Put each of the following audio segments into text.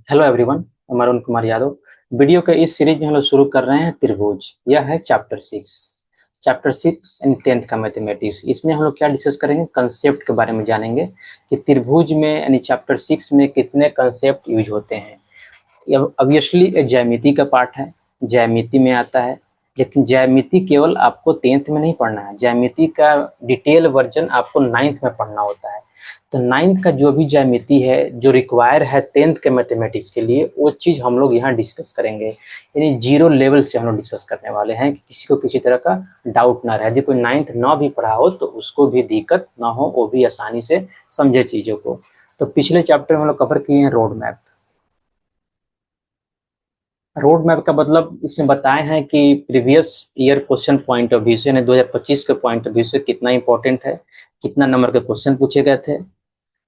Hello everyone, मैं Arun Kumar Yadav. Video के इस सीरीज में हम लोग शुरू कर रहे हैं त्रिभुज। यह है चैप्टर 6 एंड 10th का मैथमेटिक्स। इसमें हम लोग क्या डिस्कस करेंगे, कंसेप्ट के बारे में जानेंगे कि त्रिभुज में यानी चैप्टर 6 में कितने कंसेप्ट यूज होते हैं। ऑब्वियसली ज्यामिति का पार्ट है, ज्यामिति में आता है, लेकिन ज्यामिति केवल आपको 10th में नहीं पढ़ना है, ज्यामिति का डिटेल वर्जन आपको 9th में पढ़ना होता है। तो 9th का जो भी ज्यामिति है जो रिक्वायर है 10th के मैथमेटिक्स के लिए, वो चीज़ हम लोग यहाँ डिस्कस करेंगे। यानी जीरो लेवल से हम लोग डिस्कस करने वाले हैं कि किसी को किसी तरह का डाउट ना रहे। यदि कोई 9th ना भी पढ़ा हो तो उसको भी दिक्कत ना हो, वो भी आसानी से समझे चीज़ों को। तो पिछले चैप्टर में हम लोग कवर किए हैं रोड मैप। रोड मैप का मतलब इसमें बताए हैं कि previous year question point of view से, यानी 2025 के पॉइंट ऑफ व्यू से कितना इंपॉर्टेंट है, कितना नंबर के क्वेश्चन पूछे गए थे,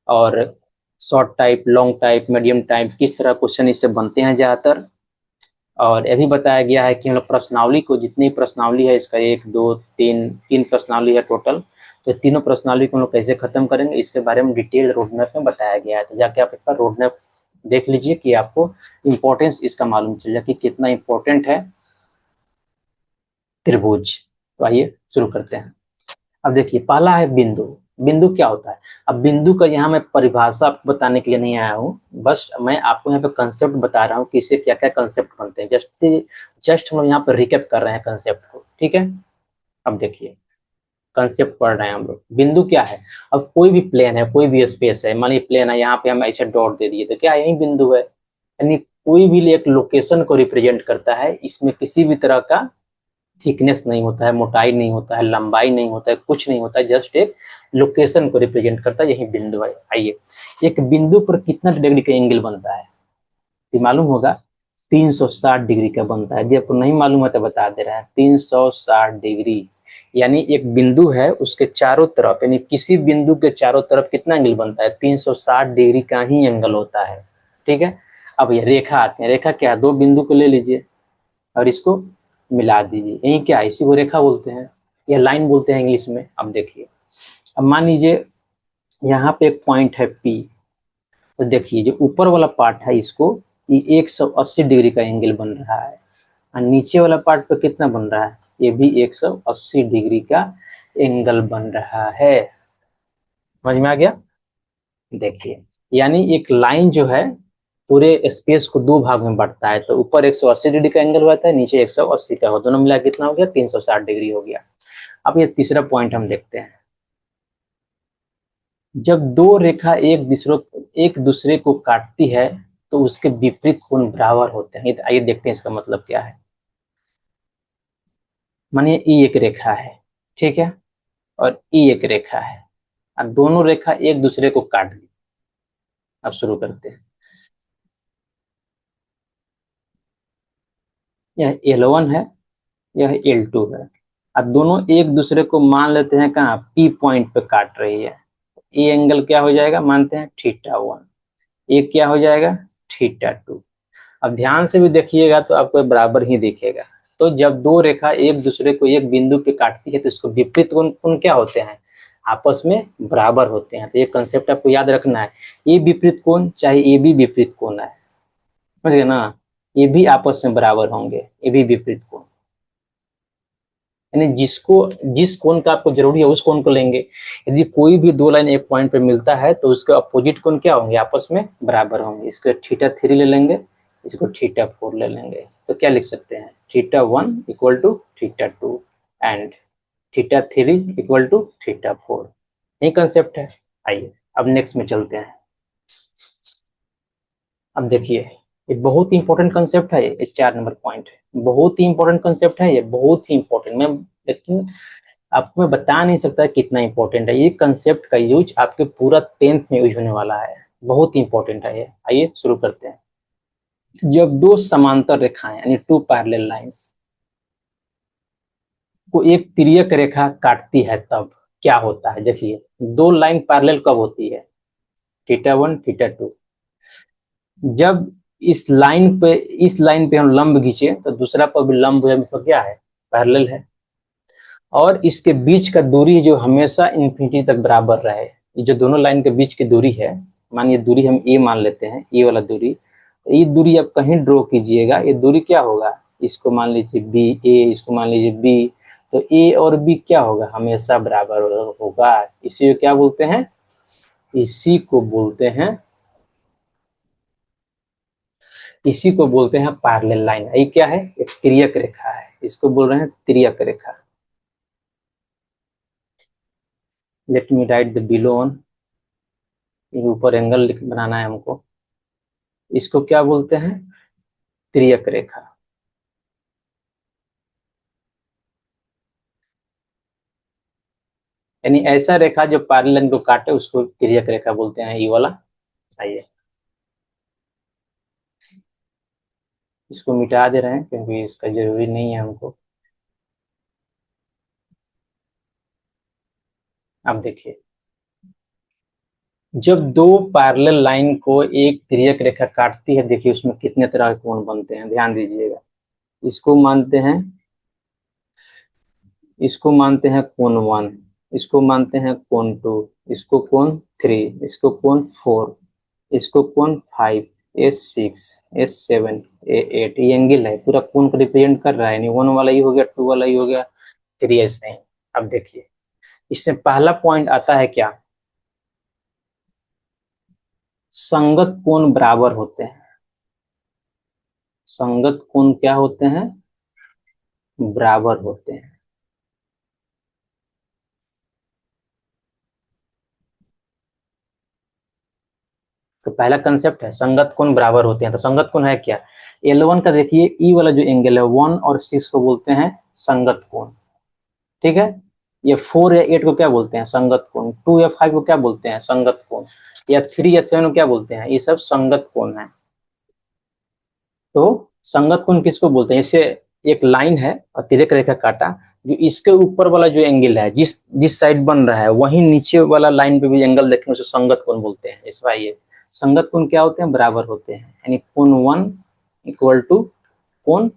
और short type, long type, medium type, किस तरह क्वेश्चन इससे बनते हैं ज़्यादातर। और यह भी बताया गया है कि हम लोग प्रश्नावली को, जितनी प्रश्नावली है इसका, एक दो तीन तीन प्रश्नावली है टोटल, तो तीनों प्रश्नावली को हम लोग कैसे खत्म करेंगे इसके बारे में डिटेल रोड मैप में बताया गया है। तो जाके आप इसका रोड मैप देख लीजिए कि आपको इम्पोर्टेंस इसका मालूम चल जाए कि कितना इम्पोर्टेंट है त्रिभुज। तो आइए शुरू करते हैं। अब देखिए, पहला है बिंदु। बिंदु क्या होता है? अब बिंदु का यहाँ मैं परिभाषा आपको बताने के लिए नहीं आया हूँ, बस मैं आपको यहाँ पे कंसेप्ट बता रहा हूँ कि इससे क्या क्या कंसेप्ट बनते हैं। जस्ट हम लोग यहाँ पर रिकेप कर रहे हैं कंसेप्ट को, ठीक है। अब देखिए, कंसेप्ट पढ़ रहे हैं हम लोग। बिंदु क्या है? अब कोई भी प्लेन है, कोई भी स्पेस है, मान लीजिए प्लेन है, यहाँ पे हम ऐसे डॉट दे दिए तो क्या यही बिंदु है। यानी कोई भी एक लोकेशन को रिप्रेजेंट करता है। इसमें किसी भी तरह का थिकनेस नहीं होता है, मोटाई नहीं होता है, लंबाई नहीं होता है, कुछ नहीं होता है, जस्ट एक लोकेशन को रिप्रेजेंट करता है, यही बिंदु है। आइए, एक बिंदु पर कितना डिग्री का एंगल बनता है ये मालूम होगा? 360 डिग्री का बनता है। यदि आपको नहीं मालूम है तो बता दे रहे हैं, 360 डिग्री। यानी एक बिंदु है, उसके चारों तरफ, यानी किसी बिंदु के चारों तरफ कितना एंगल बनता है? 360 डिग्री का ही एंगल होता है, ठीक है। अब ये रेखा आते हैं। रेखा क्या है? दो बिंदु को ले लीजिए और इसको मिला दीजिए, यही क्या है, इसी को रेखा बोलते हैं या लाइन बोलते हैं इंग्लिश में। अब देखिए, अब मान लीजिए यहाँ पे एक पॉइंट है पी, तो देखिए जो ऊपर वाला पार्ट है इसको, ये 180 डिग्री का एंगल बन रहा है, और नीचे वाला पार्ट पे कितना बन रहा है? ये भी 180 डिग्री का एंगल बन रहा है। समझ में आ गया? देखिए, यानी एक लाइन जो है पूरे स्पेस को दो भाग में बांटता है, तो ऊपर 180 डिग्री का एंगल होता है, नीचे 180 का हो, दोनों मिला कितना हो गया? 360 डिग्री हो गया। अब ये तीसरा पॉइंट हम देखते हैं। जब दो रेखा एक दूसरे को काटती है तो उसके विपरीत कोण बराबर होते हैं। तो आइए देखते हैं इसका मतलब क्या है। मानिए ई एक रेखा है, ठीक है, और ई एक रेखा है, अब दोनों रेखा एक दूसरे को काट दी। अब शुरू करते हैं। यह L1 है, यह L2 है। अब दोनों एक दूसरे को मान लेते हैं कहाँ, P पॉइंट पे काट रही है। ये एंगल क्या हो जाएगा? मानते हैं θ1। ये क्या हो जाएगा? θ2। अब ध्यान से भी देखिएगा तो आपको बराबर ही दिखेगा। तो जब दो रेखा एक दूसरे को एक बिंदु पे काटती है तो इसको विपरीत कोण कोण क्या होते हैं? आपस में बराबर होते हैं। तो ये कंसेप्ट आपको याद रखना है। ये विपरीत कोण चाहे ये भी विपरीत कोण है, समझ गए ना? ये भी आपस में बराबर होंगे, ये भी विपरीत कोण। यानी जिस कोण का आपको जरूरी है उस कोण को लेंगे। यदि कोई भी दो लाइन एक पॉइंट पे मिलता है तो उसके अपोजिट कोण क्या होंगे? आपस में बराबर होंगे। इसको θ3 ले लेंगे, इसको θ4 ले लेंगे। तो क्या लिख सकते हैं? θ1 equal to θ2 and θ3 equal to θ4। यही कंसेप्ट है। आइए अब नेक्स्ट में चलते हैं। अब देखिए, ये बहुत ही इंपॉर्टेंट कंसेप्ट है। ये 4 नंबर पॉइंट है, बहुत ही इंपॉर्टेंट कंसेप्ट है ये, बहुत ही इंपॉर्टेंट। मैं लेकिन आपको मैं बता नहीं सकता कितना इंपॉर्टेंट है। ये कंसेप्ट का यूज आपके पूरा 10th में यूज होने वाला है, बहुत ही इंपॉर्टेंट है ये। आइए शुरू करते हैं। जब दो समांतर रेखाएं यानी टू पैरेलल लाइंस को एक तिर्यक रेखा काटती है तब क्या होता है? देखिए, दो लाइन पैरेलल कब होती है? θ1 θ2। जब इस लाइन पे हम लंब खींचे तो दूसरा पर भी लंब है, मतलब क्या है? पैरेलल है। और इसके बीच का दूरी जो हमेशा इंफिनिटी तक बराबर रहे, ये जो दोनों लाइन के बीच की दूरी है, मानिए दूरी हम ए मान लेते हैं, ए वाला दूरी, ये दूरी आप कहीं ड्रॉ कीजिएगा, ये दूरी क्या होगा, इसको मान लीजिए बी ए, इसको मान लीजिए बी, तो ए और बी क्या होगा, हमेशा बराबर होगा। इसी को क्या बोलते हैं, इसी को बोलते हैं, इसी को बोलते हैं पैरेलल लाइन। ये क्या है, एक तिर्यक रेखा है, इसको बोल रहे हैं तिर्यक रेखा। Let me write the below on, ऊपर एंगल बनाना है हमको, इसको क्या बोलते हैं, तिर्यक रेखा। यानी ऐसा रेखा जो पैरेलल लाइन को काटे उसको तिर्यक रेखा बोलते हैं, ये वाला। आइए इसको मिटा दे रहे हैं क्योंकि इसका जरूरी नहीं है हमको। अब देखिए, जब दो पैरेलल लाइन को एक तिर्यक रेखा काटती है, देखिए उसमें कितने तरह के कोण बनते हैं, ध्यान दीजिएगा। इसको मानते हैं, इसको मानते हैं कोण 1, इसको मानते हैं कोण 2, इसको कोण 3, इसको कोण 4, इसको कोण 5, S6, S7, A8। ये एंगल है, पूरा कोण को रिप्रेजेंट कर रहा है, यानी 1 वाला ही हो गया, 2 वाला ही हो गया, 3 ऐसे ही। अब देखिए, इससे पहला पॉइंट आता है क्या, संगत कोण बराबर होते हैं। संगत कोण क्या होते हैं, बराबर होते हैं। तो पहला कंसेप्ट है संगत कोण बराबर होते हैं। तो संगत कोण है क्या, L1 का देखिए ई वाला जो एंगल है 1 और 6 को बोलते हैं संगत कोण, ठीक है। ये 4 या 8 को क्या बोलते हैं, संगत कोण। 2 या 5 को क्या बोलते हैं, संगत कोण। या 3 या 7 को क्या बोलते हैं, ये सब संगत कोण है। तो संगत कोण किसको बोलते हैं, इससे एक लाइन है और तिर्यक रेखा काटा, जो इसके ऊपर वाला जो एंगल है, जिस जिस साइड बन रहा है वहीं नीचे वाला लाइन पे भी एंगल देखेंगे उसे संगत कोण बोलते हैं। इस बार ये संगत कोण क्या होते हैं, बराबर होते हैं। यानी कोण 1 इक्वल टू कोण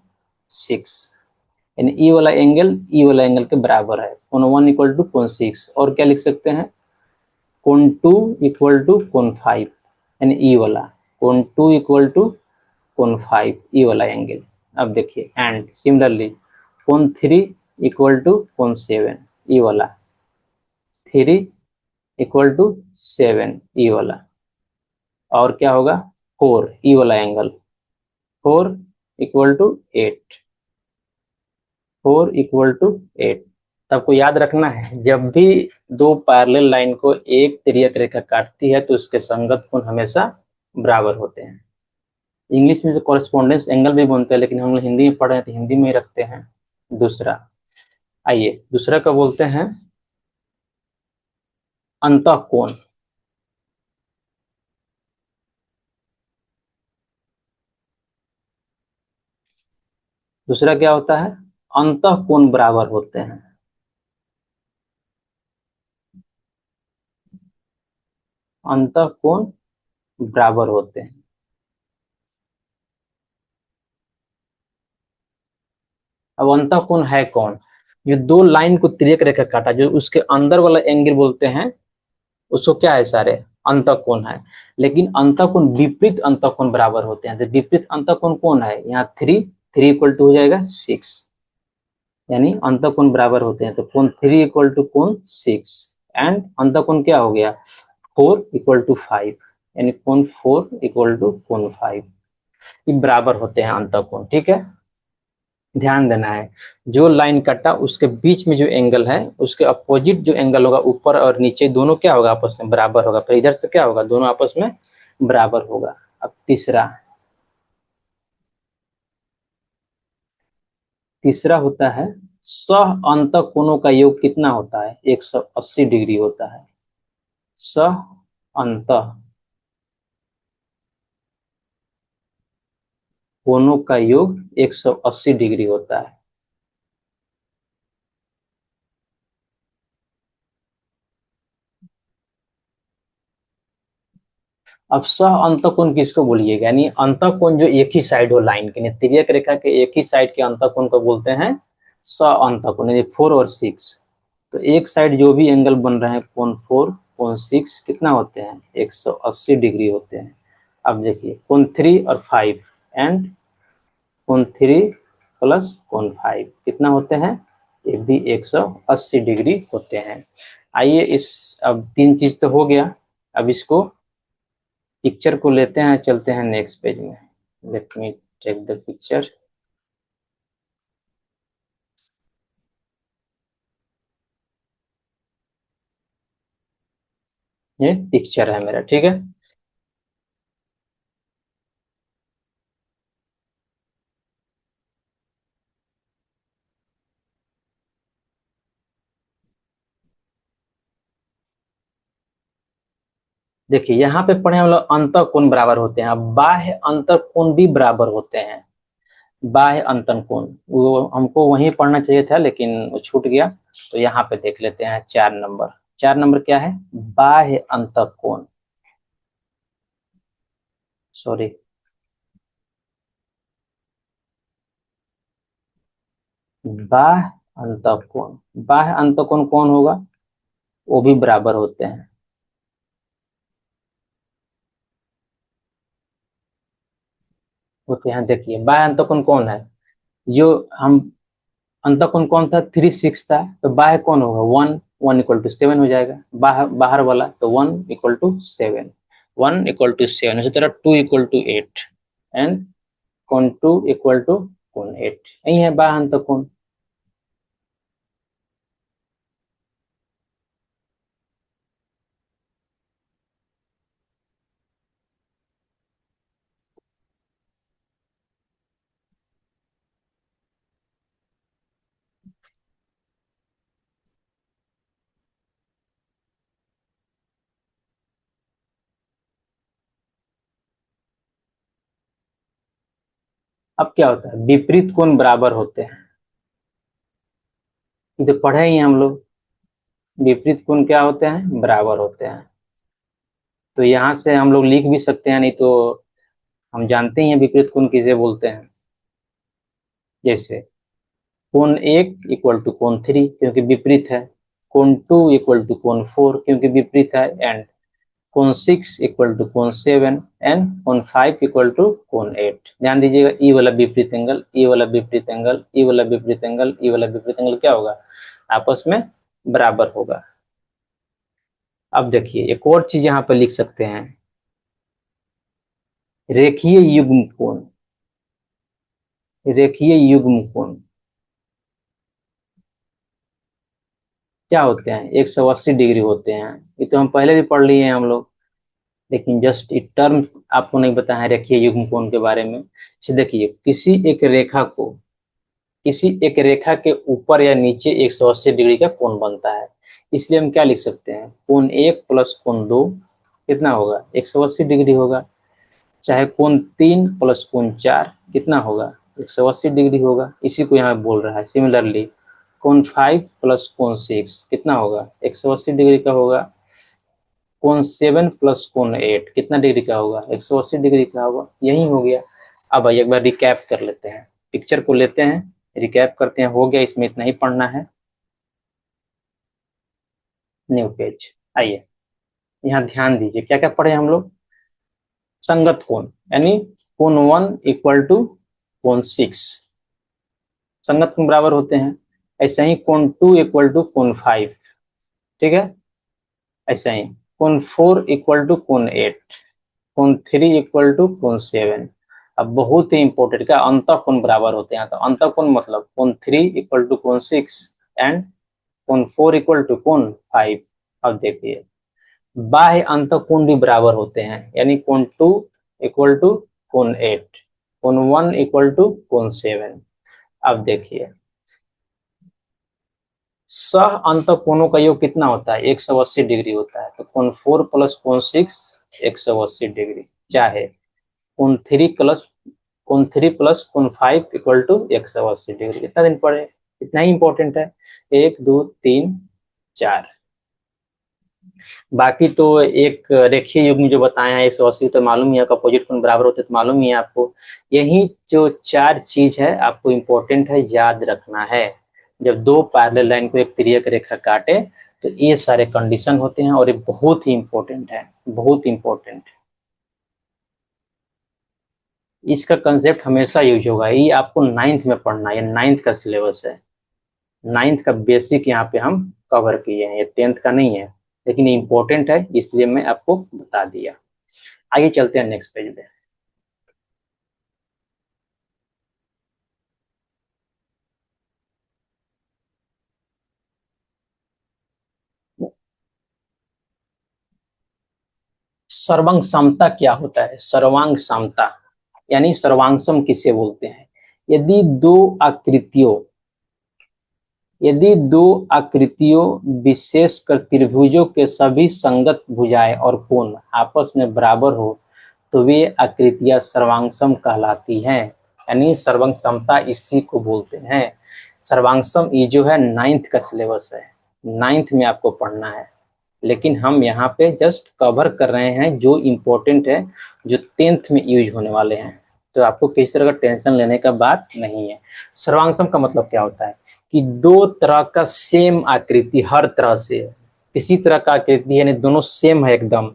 6, यानी ई वाला एंगल के बराबर है। कोण 1 इक्वल टू कोण 6, और क्या लिख सकते हैं, कोण 2 इक्वल टू कोण 5, यानी ई वाला कोण 2 इक्वल टू कोण 5, ई वाला एंगल। अब देखिए, एंड सिमिलरली कोण 3 इक्वल टू कोण 7, ई वाला 3 इक्वल टू 7, ई वाला। और क्या होगा, 4, ई वाला angle 4 equal to 8, 4 equal to 8। आपको याद रखना है, जब भी दो पैरेलल लाइन को एक तिर्यक रेखा काटती है तो उसके संगत कोण हमेशा बराबर होते हैं। इंग्लिश में जो कॉरेस्पॉन्डेंस एंगल भी बोलते हैं, लेकिन हम लोग हिंदी में पढ़ रहे हैं तो हिंदी में ही रखते हैं। दूसरा, आइए दूसरा का बोलते हैं अंतःकोण। दूसरा क्या होता है, अंतःकोण बराबर होते हैं। अंतःकोण बराबर होते हैं। अब अंतःकोण है कौन, जो दो लाइन को तिर्यक रेखा काटा, जो उसके अंदर वाला एंगल बोलते हैं उसको क्या है, सारे अंतःकोण है। लेकिन अंतःकोण विपरीत अंतःकोण बराबर होते हैं। तो विपरीत अंतःकोण कौन है, यहाँ 3 इक्वल टू हो जाएगा 6, यानी अंतःकोण बराबर होते हैं। तो कोण 3 इक्वल टू कोण 6, एंड अंतःकोण क्या हो गया, 4 इक्वल टू 5, यानी कोण 4 इक्वल टू कोण 5, ये बराबर होते हैं अंतःकोण, ठीक है। ध्यान देना है, जो लाइन कटा उसके बीच में जो एंगल है उसके अपोजिट जो एंगल होगा, ऊपर और नीचे दोनों क्या होगा, आपस में बराबर होगा। फिर इधर से क्या होगा, दोनों आपस में बराबर होगा। अब तीसरा, तीसरा होता है सह अंतः कोणों का योग कितना होता है, 180 डिग्री होता है। सह अंतः कोणों का योग 180 डिग्री होता है। अब सह अंतःकोण किसको बोलिएगा, यानी अंतःकोण जो एक ही साइड हो लाइन के, तिर्यक रेखा के एक ही साइड के अंतःकोण को बोलते हैं सह अंतःकोण, यानी 4 और 6। तो एक साइड जो भी एंगल बन रहे हैं, कोण 4 कोण 6 कितना होते हैं, 180 डिग्री होते हैं। अब देखिए कोण 3 और 5 एंड कोण 3 प्लस कोण 5 कितना होते हैं, ये भी 180 डिग्री होते हैं। आइए इस, अब तीन चीज तो हो गया, अब इसको पिक्चर को लेते हैं, चलते हैं नेक्स्ट पेज में। Let me take the picture. ये पिक्चर है मेरा, ठीक है। देखिए यहाँ पे पढ़े हम लोग अंतः कोण बराबर होते हैं, अब बाह्य अंतर कोण भी बराबर होते हैं। बाह्य अंतर कोण वो हमको वहीं पढ़ना चाहिए था लेकिन वो छूट गया, तो यहाँ पे देख लेते हैं 4 नंबर। 4 नंबर क्या है, बाह्य अंतर कोण, सॉरी बाह्य अंतर कोण। बाह्य अंतर कोण कौन होगा, वो भी बराबर होते हैं। होते हैं, देखिए बाह्य अंतर कोण कौन है, जो हम अंतः कोण कौन था, 3 6 था, तो बाह्य कौन होगा 1, 1 = 7 हो जाएगा। बाहर बाहर वाला तो 1 = 7, 1 = 7। इसी तरह 2 = 8 एंड कोण 2 = कोण 8, यही है बाह्य अंतर कोण। अब क्या होता है, विपरीत कोण बराबर होते हैं, ये तो पढ़े ही हैं हम लोग। विपरीत कोण क्या होते हैं, बराबर होते हैं। तो यहाँ से हम लोग लिख भी सकते हैं, नहीं तो हम जानते ही हैं विपरीत कोण किसे बोलते हैं। जैसे कोण 1 = कोण 3 क्योंकि विपरीत है, कोण 2 = कोण 4 क्योंकि विपरीत है, एंड कोण 6 = कोण 7 एंड कोण 5 = कोण 8। ध्यान दीजिएगा, ई वाला विपरीत एंगल, ई वाला विपरीत एंगल, ई वाला विपरीत एंगल, ई वाला विपरीत एंगल क्या होगा, आपस में बराबर होगा। अब देखिए एक और चीज यहाँ पर लिख सकते हैं, रेखीय युग्म कोण। रेखीय युग्म कोण क्या होते हैं, 180 डिग्री होते हैं। ये तो हम पहले भी पढ़ लिए हैं हम लोग, लेकिन जस्ट ये टर्म आपको नहीं पता है रेखीय युग्म कोण के बारे में। इसे देखिए, किसी एक रेखा के ऊपर या नीचे 180 डिग्री का कोण बनता है। इसलिए हम क्या लिख सकते हैं, कोण 1 प्लस कोण 2 कितना होगा, 180 डिग्री होगा। चाहे कोण 3 प्लस कोण 4 कितना होगा, 180 डिग्री होगा। इसी को यहाँ बोल रहा है। सिमिलरली कोण 5 प्लस कोण 6 कितना होगा, 180 डिग्री का होगा। कोण 7 प्लस कोण 8 कितना डिग्री का होगा, 180 डिग्री का होगा। यही हो गया। अब एक बार रिकैप कर लेते हैं, पिक्चर को लेते हैं, रिकैप करते हैं। हो गया, इसमें इतना ही पढ़ना है। न्यू पेज, आइए यहाँ ध्यान दीजिए क्या क्या पढ़े हम लोग। संगत कोण यानी कोण 1 = कोण 6, संगत कोण बराबर होते हैं। ऐसे ही कोण 2 = कोण 5, ठीक है। ऐसा ही कोण 4 = कोण 8, कोण 3 = कोण 7। अब बहुत ही इंपॉर्टेंट, क्या अंतः कोण बराबर होते हैं, तो अंतः कोण मतलब कोण 3 = कोण 6 एंड कोण 4 = कोण 5। अब देखिए बाह्य अंतः कोण भी बराबर होते हैं, यानी कोण 2 = कोण 8, कोण 1 = कोण 7। अब देखिए सह अंतः कोणों का योग कितना होता है, 180 डिग्री होता है। तो कोण 4 प्लस कोण 6 180 डिग्री, चाहे कोण 3 प्लस कोण 5 = 180 डिग्री। कितना दिन पढ़े, इतना ही इंपॉर्टेंट है। 1 2 3 4। बाकी तो एक रेखीय युग्म जो बताए हैं 180, तो मालूम ही है, अपोजिट कोण बराबर होते तो मालूम ही है आपको। यही जो चार चीज है आपको इंपॉर्टेंट है, याद रखना है। जब दो पैरेलल लाइन को एक तिर्यक रेखा काटे तो ये सारे कंडीशन होते हैं, और ये बहुत ही इंपॉर्टेंट है, बहुत इंपॉर्टेंट। इसका कंसेप्ट हमेशा यूज होगा, ये आपको 9th में पढ़ना है, ये 9th का सिलेबस है। 9th का बेसिक यहाँ पे हम कवर किए हैं, ये 10th का नहीं है, लेकिन ये इंपॉर्टेंट है इसलिए मैं आपको बता दिया। आगे चलते हैं नेक्स्ट पेज पे। सर्वांग समता क्या होता है? सर्वांग समता यानी सर्वांगसम किसे बोलते हैं? यदि दो आकृतियों यदि दो आकृतियों विशेषकर त्रिभुजों के सभी संगत भुजाएं और कोण आपस में बराबर हो तो वे आकृतियां सर्वांगसम कहलाती हैं। यानी सर्वांग समता इसी को बोलते हैं। सर्वांगसम ये जो है 9th का सिलेबस है, 9th में आपको पढ़ना है, लेकिन हम यहाँ पे जस्ट कवर कर रहे हैं जो इम्पोर्टेंट है, जो 10th में यूज होने वाले हैं। तो आपको किसी तरह का टेंशन लेने का बात नहीं है। सर्वांगसम का मतलब क्या होता है कि दो तरह का सेम आकृति, हर तरह से किसी तरह का आकृति यानी दोनों सेम है एकदम,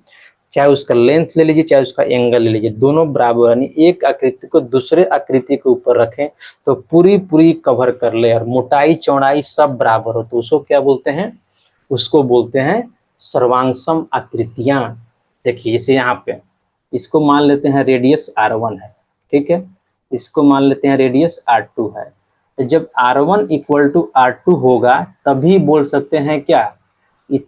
चाहे उसका लेंथ ले लीजिए चाहे उसका एंगल ले लीजिए, दोनों बराबर, यानी एक आकृति को दूसरे आकृति के ऊपर रखें तो पूरी पूरी कवर कर ले और मोटाई चौड़ाई सब बराबर हो तो उसको क्या बोलते हैं? उसको बोलते हैं सर्वांगसम आकृतियां। देखिए इसे यहाँ पे, इसको मान लेते हैं रेडियस r1 है, ठीक है, इसको मान लेते हैं रेडियस r2 है। तो जब r1 इक्वल टू r2 होगा तभी बोल सकते हैं क्या, ये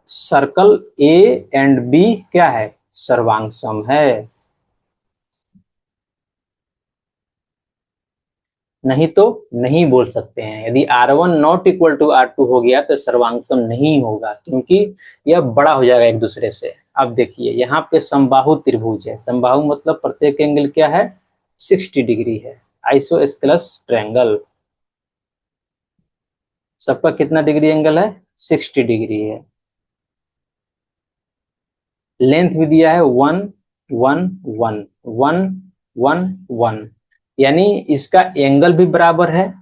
सर्कल ए एंड बी क्या है? सर्वांगसम है। नहीं तो नहीं बोल सकते हैं। यदि r1 not equal to r2 हो गया तो सर्वांगसम नहीं होगा, क्योंकि यह बड़ा हो जाएगा एक दूसरे से। अब देखिए यहाँ पे समबाहु त्रिभुज है, समबाहु मतलब प्रत्येक एंगल क्या है? 60 डिग्री है। आइसोस्केलस ट्रायंगल, सबका कितना डिग्री एंगल है? 60 डिग्री है। लेंथ भी दिया है 1 1 1 1 1 1, यानी इसका एंगल भी बराबर है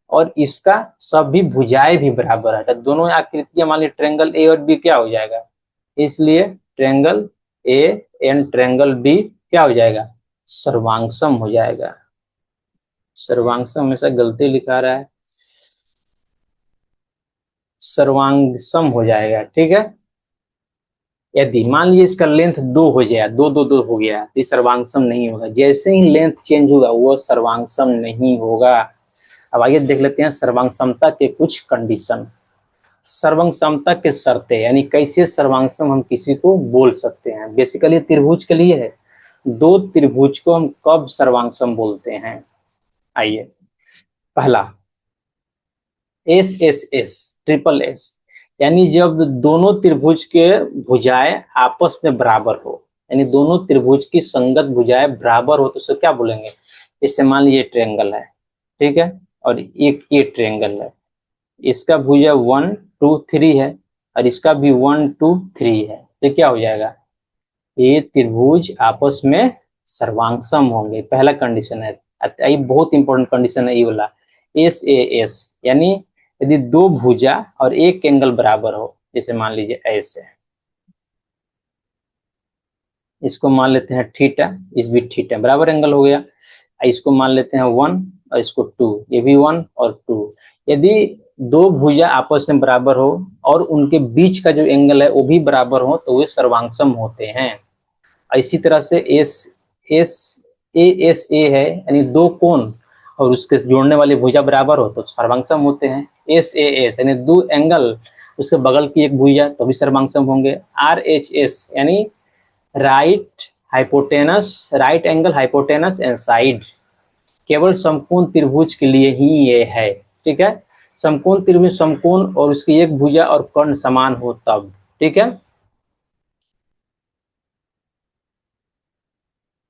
और इसका सभी भुजाएं भी बराबर है। तो दोनों आकृतियां मान ली ट्रायंगल ए और बी क्या हो जाएगा, इसलिए triangle A and triangle B क्या हो जाएगा? सर्वांगसम हो जाएगा। सर्वांगसम हमेशा गलती लिखा रहा है, सर्वांगसम हो जाएगा, ठीक है। यदि मान लीजिए इसका लेंथ 2 हो जाए, 2 2 2 हो गया तो ये सर्वांगसम नहीं होगा। जैसे ही लेंथ चेंज होगा वो सर्वांगसम नहीं होगा। अब आइए देख लेते हैं सर्वांगसमता के कुछ कंडीशन। सर्वांगसमता के शर्तें यानी कैसे सर्वांगसम हम किसी को बोल सकते हैं। बेसिकली त्रिभुज के लिए है, दो त्रिभुज को हम कब सर्वांगसम बोलते हैं? आइए, पहला एस ट्रिपल एस, यानी जब दोनों त्रिभुज के भुजाएं आपस में बराबर हो, यानी दोनों त्रिभुज की संगत भुजाएं बराबर हो तो उसे क्या बोलेंगे? जैसे मान लीजिए ट्रायंगल है, ठीक है, और एक ये ट्रायंगल है, इसका भुजा 1 2 3 है और इसका भी 1 2 3 है, तो क्या हो जाएगा? ये त्रिभुज आपस में सर्वांगसम होंगे। पहला कंडीशन है, ये बहुत इंपॉर्टेंट कंडीशन है ये वाला, एस यानी यदि दो भुजा और एक एंगल बराबर हो, जैसे मान लीजिए ऐसे, इसको मान लेते हैं थीटा, इस भी थीटा बराबर एंगल हो गया। इसको मान लेते हैं 1 और इसको 2, ये भी 1 और 2। यदि दो भुजा आपस में बराबर हो और उनके बीच का जो एंगल है वो भी बराबर हो तो वे सर्वांगसम होते हैं। इसी तरह से एस एस ए है, यानी दो कोण और उसके जोड़ने वाली भुजा बराबर हो तो सर्वांगसम होते हैं। एस यानी दो एंगल, उसके बगल की एक भुजा तो भी सर्वांगसम होंगे। RHS यानी right angle hypotenuse and side, केवल समकोण त्रिभुज के लिए ही ये है, ठीक है। समकोण त्रिभुज समकोण और उसकी एक भुजा और कर्ण समान हो तब, ठीक है।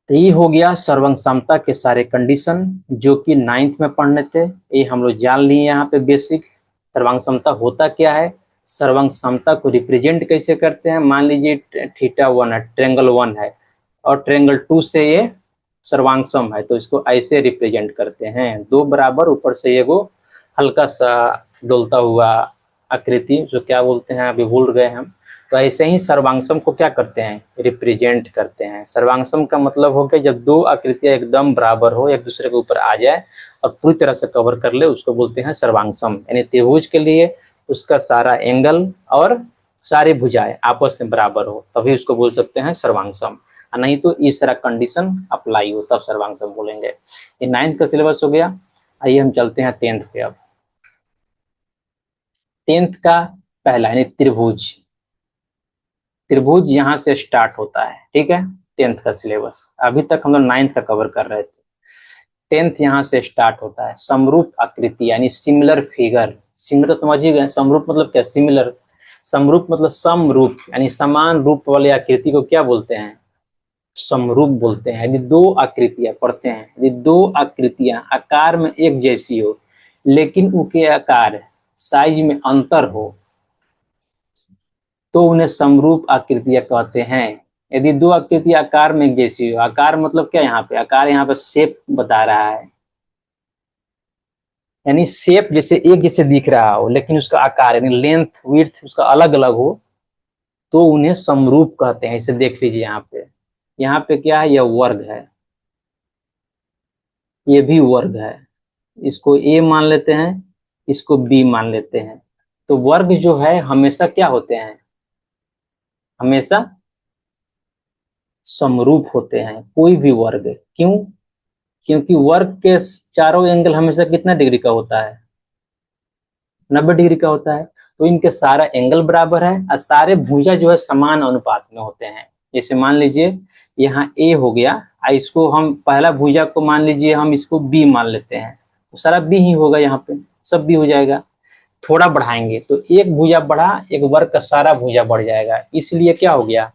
तो ये हो गया सर्वांगसमता के सारे कंडीशन जो कि 9th में पढ़ने थे, ये हम लोग जान लिए यहाँ पे बेसिक। सर्वांगसमता होता क्या है, सर्वांगसमता को रिप्रेजेंट कैसे करते हैं। मान लीजिए थीटा 1 है, ट्रायंगल 1 है और ट्रायंगल 2 से ये सर्वांगसम है तो इसको ऐसे रिप्रेजेंट करते हैं, दो बराबर ऊपर से एगो हल्का सा डोलता हुआ आकृति, जो क्या बोलते हैं अभी भूल गए हम, तो ऐसे ही सर्वांगसम को क्या करते हैं, रिप्रेजेंट करते हैं। सर्वांगसम का मतलब हो गया जब दो आकृतियां एकदम बराबर हो, एक दूसरे के ऊपर आ जाए और पूरी तरह से कवर कर ले, उसको बोलते हैं सर्वांगसम। यानी त्रिभुज के लिए उसका सारा एंगल और सारी भुजाएं आपस में बराबर हो, तभी उसको बोल सकते हैं सर्वांगसम। नहीं तो इस तरह कंडीशन अप्लाई हो तब सर्वांगसम बोलेंगे। ये 9th का सिलेबस हो गया। आइए हम चलते हैं 10th पे। अब 10th का पहला यानी त्रिभुज। त्रिभुज यहाँ से स्टार्ट होता है, ठीक है। 10th का सिलेबस अभी तक हम लोग 9th का कवर कर रहे थे। 10th यहाँ से स्टार्ट होता है। समरूप आकृति यानी सिमिलर फिगर। सिमिलर समझिए गए, समरूप मतलब क्या, सिमिलर। समरूप मतलब समरूप, यानी समान रूप वाली आकृति को क्या बोलते हैं, समरूप बोलते हैं। यदि दो आकृतियां पढ़ते हैं, यदि दो आकृतियां आकार में एक जैसी हो लेकिन उनके आकार साइज में अंतर हो तो उन्हें समरूप आकृतियां कहते हैं। यदि दो आकृति आकार में एक जैसी हो, आकार मतलब क्या, यहाँ पे आकार, यहाँ पे शेप बता रहा है, यानी शेप जैसे एक जैसे दिख रहा हो लेकिन उसका आकार यानी लेंथ विड्थ उसका अलग अलग हो, तो उन्हें समरूप कहते हैं। इसे देख लीजिए यहाँ पे, यहाँ पे क्या है, यह वर्ग है, ये भी वर्ग है। इसको ए मान लेते हैं, इसको बी मान लेते हैं। तो वर्ग जो है हमेशा क्या होते हैं, हमेशा समरूप होते हैं, कोई भी वर्ग। क्यों, क्योंकि वर्ग के चारों एंगल हमेशा कितना डिग्री का होता है, 90 डिग्री का होता है। तो इनके सारा एंगल बराबर है और सारे भुजा जो है समान अनुपात में होते हैं। जैसे मान लीजिए यहाँ ए हो गया, इसको हम पहला भुजा को मान लीजिए हम इसको बी मान लेते हैं, तो सारा बी ही होगा, यहाँ पे सब बी हो जाएगा। थोड़ा बढ़ाएंगे तो एक भुजा बढ़ा, एक वर्ग का सारा भुजा बढ़ जाएगा, इसलिए क्या हो गया,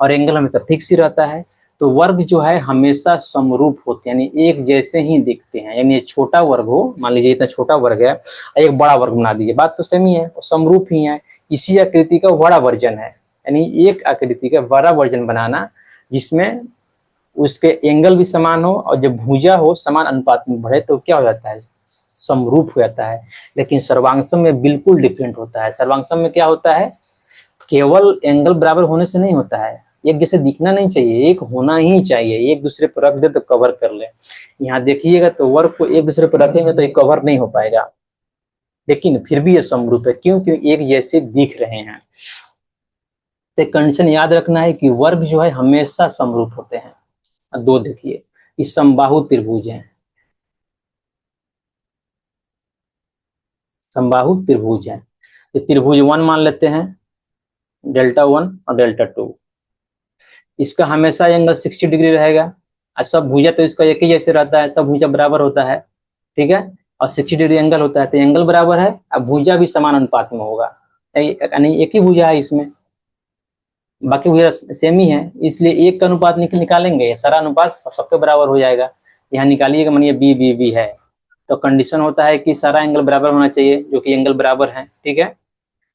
और एंगल हमेशा फिक्स ही रहता है। तो वर्ग जो है हमेशा समरूप होते हैं, यानी एक जैसे ही दिखते हैं। यानी छोटा वर्ग हो, मान लीजिए इतना छोटा वर्ग है, एक बड़ा वर्ग बना दीजिए, बात तो सेम ही है, समरूप ही है। इसी आकृति का बड़ा वर्जन है, यानी एक आकृति का बड़ा वर्जन बनाना जिसमें उसके एंगल भी समान हो और जब भुजा हो समान अनुपात में बढ़े तो क्या हो जाता है, समरूप हो जाता है। लेकिन सर्वांगसम में बिल्कुल डिफरेंट होता है। सर्वांगसम में क्या होता है, केवल एंगल बराबर होने से नहीं होता है, एक जैसे दिखना नहीं चाहिए, एक होना ही चाहिए। एक दूसरे पर रख दे तो कवर कर ले। यहाँ देखिएगा तो वर्ग को एक दूसरे पर रखेंगे तो ये कवर नहीं हो पाएगा, लेकिन फिर भी ये समरूप है। क्यों, क्योंकि एक जैसे दिख रहे हैं। तो कंडीशन याद रखना है कि वर्ग जो है हमेशा समरूप होते हैं। दो देखिए, इस समबाहु त्रिभुज है, समबाहु त्रिभुज है। तो त्रिभुज 1 मान लेते हैं, डेल्टा 1 और डेल्टा 2। इसका हमेशा एंगल 60 डिग्री रहेगा और सब भुजा तो इसका एक ही जैसे रहता है, सब भुजा बराबर होता है, ठीक है। और 60 डिग्री एंगल होता है, तो एंगल बराबर है, अब भुजा भी समान अनुपात में होगा, यानी एक ही भुजा है इसमें, बाकी भुजा सेम ही है, इसलिए एक का अनुपात निकालेंगे, सारा अनुपात सबके बराबर हो जाएगा। यहाँ निकालिएगा, मानिए बी बी बी है, तो कंडीशन होता है कि सारा एंगल बराबर होना चाहिए, जो कि एंगल बराबर है, ठीक है।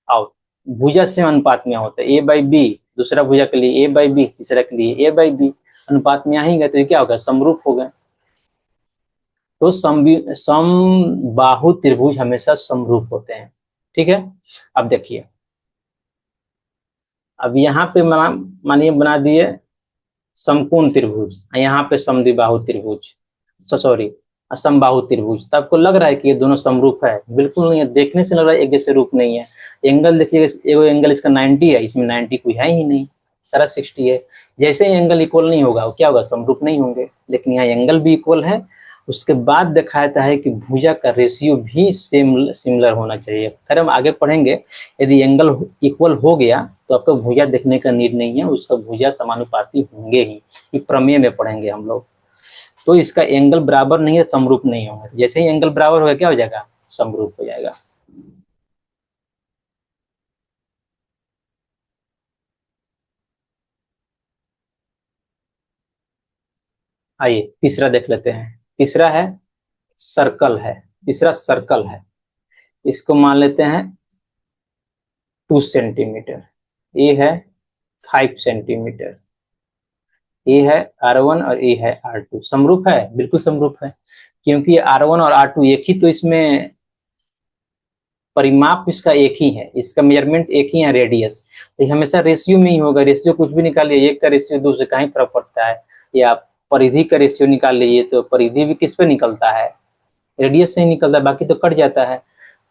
और भुजा से अनुपात में होता है, ए बाई बी, दूसरा भुजा के लिए ए बाई बी, तीसरा के लिए ए बाई बी, अनुपात में आ ही गए तो ये क्या होगा, समरूप हो गए। तो समबाहु त्रिभुज हमेशा समरूप होते हैं, ठीक है। अब देखिए, अब यहाँ पे मानिए बना दिए समकोण त्रिभुज, यहाँ पे समद्विबाहु त्रिभुज, सॉरी समबाहु त्रिभुज। तो आपको लग रहा है कि ये दोनों समरूप है, बिल्कुल नहीं है, देखने से लग रहा है एक जैसे रूप नहीं है। एंगल देखिए, एगो एंगल इसका 90 है, इसमें 90 कोई है ही नहीं, सारा 60 है। जैसे ही एंगल इक्वल नहीं होगा वो क्या होगा, समरूप नहीं होंगे। लेकिन यहाँ एंगल भी इक्वल है, उसके बाद दिखाता है कि भुजा का रेशियो भी सिमिलर होना चाहिए। खैर हम आगे पढ़ेंगे, यदि एंगल इक्वल हो गया तो आपको भुजा देखने का नीड नहीं है, उसका भुजा समानुपाती होंगे ही, ये प्रमेय में पढ़ेंगे हम लोग। तो इसका एंगल बराबर नहीं है, समरूप नहीं होगा। जैसे ही एंगल बराबर होगा क्या हो जाएगा, समरूप हो जाएगा। आइए तीसरा देख लेते हैं। तीसरा है सर्कल है, तीसरा सर्कल है। इसको मान लेते हैं 2 सेंटीमीटर, ये है 5 सेंटीमीटर, ये है R1 और ये है R2। समरूप है, बिल्कुल समरूप है, क्योंकि R1 और R2 एक ही तो इसमें परिमाप इसका एक ही है, इसका मेजरमेंट एक ही है, रेडियस। तो ये हमेशा रेशियो में ही होगा, रेशियो कुछ भी निकालिए, एक का रेशियो दो से कहीं फर्क पड़ता है, या परिधि का रेशियो निकाल लीजिए तो परिधि भी किस पे निकलता है, रेडियस से ही निकलता है, बाकी तो कट जाता है।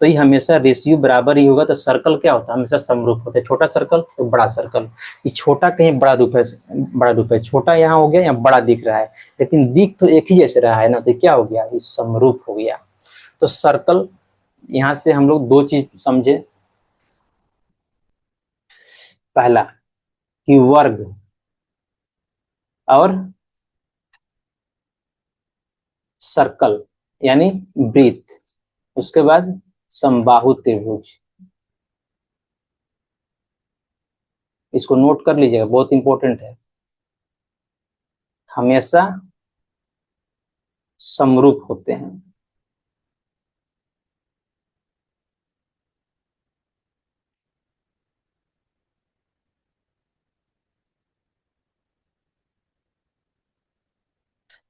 तो ये हमेशा रेशियो बराबर ही होगा। तो सर्कल क्या होता है, हमेशा समरूप होता है, छोटा सर्कल तो बड़ा सर्कल, ये छोटा कहीं बड़ा रूप है, बड़ा रूप है, छोटा यहाँ हो गया, यहाँ बड़ा दिख रहा है, लेकिन दिख तो एक ही जैसे रहा है ना, तो क्या हो गया, ये समरूप हो गया। तो सर्कल, यहाँ से हम लोग दो चीज समझे। पहला कि वर्ग और सर्कल यानी वृत्त, उसके बाद समबाहु त्रिभुज, इसको नोट कर लीजिएगा, बहुत इंपॉर्टेंट है, हमेशा समरूप होते हैं।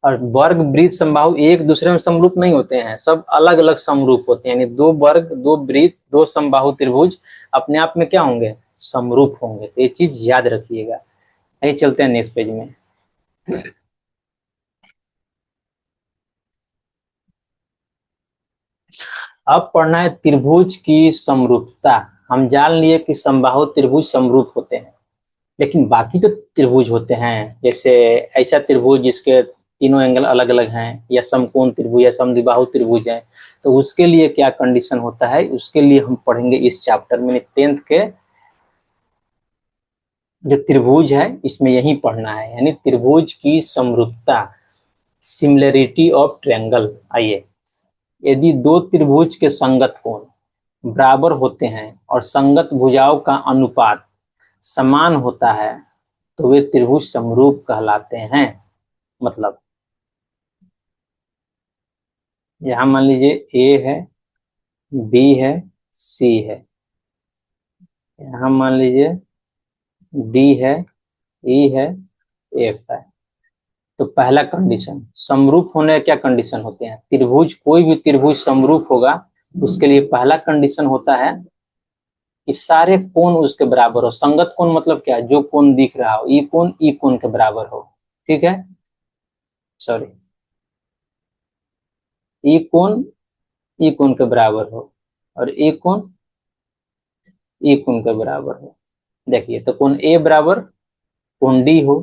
और वर्ग वृत्त समबाहु एक दूसरे में समरूप नहीं होते हैं, सब अलग अलग समरूप होते हैं, यानी दो वर्ग दो वृत्त दो समबाहु त्रिभुज अपने आप में क्या होंगे, समरूप होंगे। तो ये चीज याद रखिएगा। आइए चलते हैं नेक्स्ट पेज में। अब पढ़ना है त्रिभुज की समरूपता। हम जान लिए कि समबाहु त्रिभुज समरूप होते हैं, लेकिन बाकी तो त्रिभुज होते हैं, जैसे ऐसा त्रिभुज जिसके तीनों एंगल अलग अलग हैं, या समकोण त्रिभुज या समद्विबाहु त्रिभुज है, तो उसके लिए क्या कंडीशन होता है, उसके लिए हम पढ़ेंगे इस चैप्टर में, 10th के जो त्रिभुज है इसमें यही पढ़ना है, यानी त्रिभुज की समरूपता, सिमिलरिटी ऑफ ट्रायंगल। आइए, यदि दो त्रिभुज के संगत कोण बराबर होते हैं और संगत भुजाओं का अनुपात समान होता है तो वे त्रिभुज समरूप कहलाते हैं। मतलब यहां मान लीजिए ए है, बी है, सी है, यहां मान लीजिए डी है, ई है, एफ है। तो पहला कंडीशन समरूप होने का क्या कंडीशन होते हैं, त्रिभुज कोई भी त्रिभुज समरूप होगा, उसके लिए पहला कंडीशन होता है कि सारे कोण उसके बराबर हो। संगत कोण मतलब क्या, जो कोण दिख रहा हो, ई कोण के बराबर हो, ठीक है, सॉरी, कोण ई कोण के बराबर हो, और ई कोण के बराबर हो। देखिए, तो कोण ए बराबर कोण डी हो,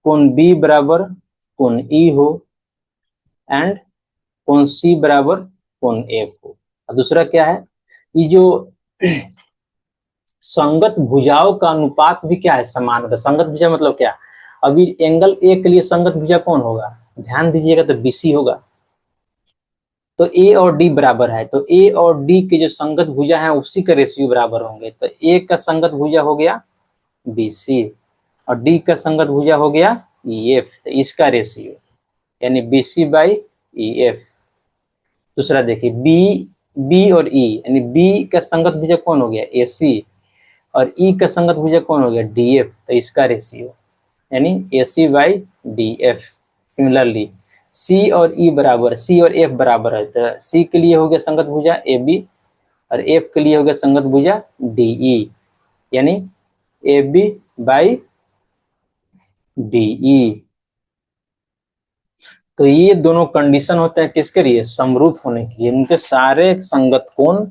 कोण बी बराबर कोण ई हो, एंड कोण सी बराबर कोण एफ हो। और दूसरा क्या है, ये जो संगत भुजाओं का अनुपात भी क्या है, समान होता है। संगत भुजा मतलब क्या, अभी एंगल ए के लिए संगत भुजा कौन होगा, ध्यान दीजिएगा, तो बीसी होगा। तो ए और डी बराबर है, तो ए और डी के जो संगत भुजा है उसी का रेशियो बराबर होंगे। तो ए का संगत भुजा हो गया बीसी, और डी का संगत भुजा हो गया ई एफ, तो इसका रेशियो यानी बीसी बाई ई एफ। दूसरा देखिए, बी बी और ई, यानी बी का संगत भुजा कौन हो गया ए सी, और ई का संगत भुजा कौन हो गया डी एफ, तो इसका रेशियो यानी A C by D F. Similarly C और ई बराबर, सी और एफ बराबर है, तो सी के लिए हो गया संगत भुजा ए बी, और एफ के लिए हो गया संगत भुजा डी ई, यानी A B by D E. तो ये दोनों कंडीशन होते हैं किसके लिए, समरूप होने के लिए। उनके सारे संगत कोण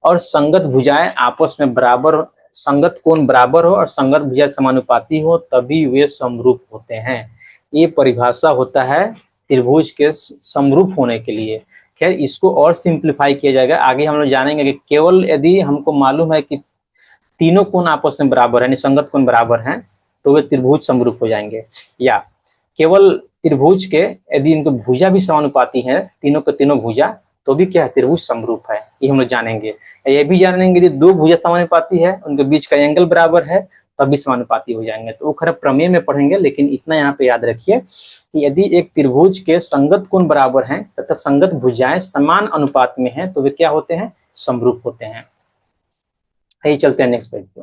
और संगत भुजाएं आपस में बराबर, संगत कोण बराबर हो और संगत भुजा समानुपाती हो, तभी वे समरूप होते हैं। ये परिभाषा होता है त्रिभुज के समरूप होने के लिए। खैर, इसको और सिंप्लीफाई किया जाएगा, आगे हम लोग जानेंगे कि केवल यदि हमको मालूम है कि तीनों कोण आपस में बराबर है, यानी संगत कोण बराबर हैं, तो वे त्रिभुज समरूप हो जाएंगे। या केवल त्रिभुज के यदि इनको भुजा भी समानुपाती है, तीनों के तीनों भुजा, तो भी क्या है, त्रिभुज समरूप है। ये हम लोग जानेंगे। ये भी जानेंगे यदि दो भुजा समानुपाती है, उनके बीच का एंगल बराबर है, तब भी समानुपाती हो जाएंगे। तो वो खैर प्रमेय में पढ़ेंगे, लेकिन इतना यहाँ पे याद रखिए कि यदि एक त्रिभुज के संगत कोण बराबर हैं तथा संगत भुजाएं समान अनुपात में हैं, तो वे क्या होते हैं, समरूप होते हैं। यही चलते हैं नेक्स्ट पेज पे।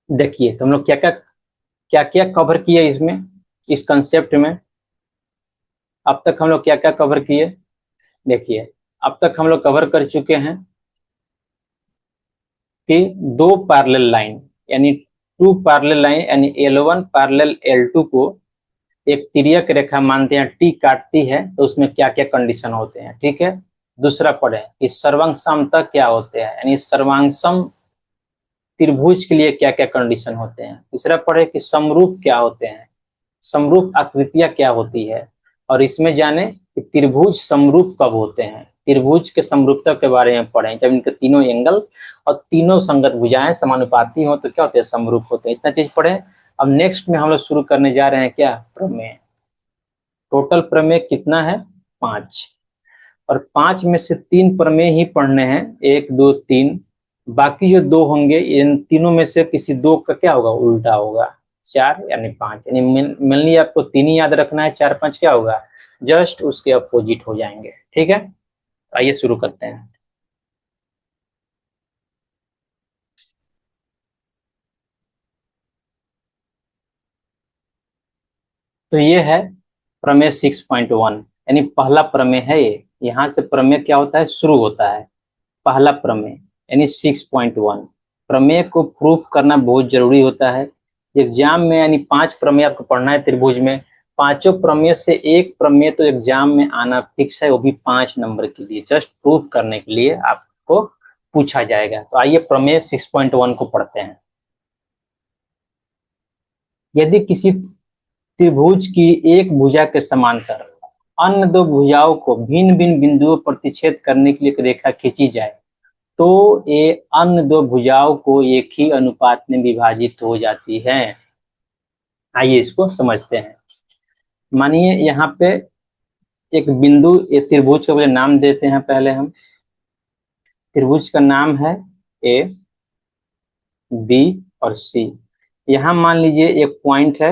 देखिए तो हम लोग क्या क्या कवर किए इसमें, इस कंसेप्ट में। अब तक हम लोग क्या क्या कवर किए, देखिए अब तक हम लोग कवर कर चुके हैं कि दो पैरेलल लाइन, यानी टू पैरेलल लाइन, यानी L1 पैरेलल L2 को एक तिर्यक रेखा मानते हैं, टी काटती है, तो उसमें क्या क्या कंडीशन होते हैं, ठीक है। दूसरा पढ़े कि सर्वांग समता क्या होते हैं, यानी सर्वांग सम त्रिभुज के लिए क्या क्या कंडीशन होते हैं। तीसरा पढ़े कि समरूप क्या होते हैं, समरूप आकृतियां क्या होती है। और इसमें जाने कि त्रिभुज समरूप कब होते हैं, त्रिभुज के समरूपता के बारे में पढ़ें, जब इनके तीनों एंगल और तीनों संगत भुजाएं समानुपाती हो तो क्या होते हैं, समरूप होते हैं। इतना चीज पढ़े। अब नेक्स्ट में हम लोग शुरू करने जा रहे हैं क्या, प्रमेय। टोटल प्रमेय कितना है, 5। और 5 में से 3 प्रमेय ही पढ़ने हैं, 1 2 3। बाकी जो 2 होंगे इन तीनों में से किसी 2 का क्या होगा, उल्टा होगा, 4 यानी 5। यानी मेनली आपको 3 ही याद रखना है, 4 5 क्या होगा, जस्ट उसके अपोजिट हो जाएंगे, ठीक है। आइए शुरू करते हैं। तो ये है प्रमेय 6.1, यानी पहला प्रमेय है ये। यहाँ से प्रमेय क्या होता है, शुरू होता है। पहला प्रमेय यानी 6.1, प्रमेय को प्रूफ करना बहुत जरूरी होता है एग्जाम में। यानी 5 प्रमेय आपको पढ़ना है त्रिभुज में, पांचों प्रमेय से एक प्रमेय तो एग्जाम में आना फिक्स है, वो भी 5 नंबर के लिए, जस्ट प्रूफ करने के लिए आपको पूछा जाएगा। तो आइए प्रमेय 6.1 को पढ़ते हैं। यदि किसी त्रिभुज की एक भुजा के समांतर अन्य दो भुजाओं को भिन्न भिन्न बिंदुओं पर प्रतिच्छेद करने के लिए एक रेखा खींची जाए, तो ये अन्य दो भुजाओं को एक ही अनुपात में विभाजित हो जाती है। आइए इसको समझते हैं। मानिए यहाँ पे एक बिंदु, ये त्रिभुज का पहले नाम देते हैं, पहले हम त्रिभुज का नाम है ए बी और सी। यहाँ मान लीजिए एक पॉइंट है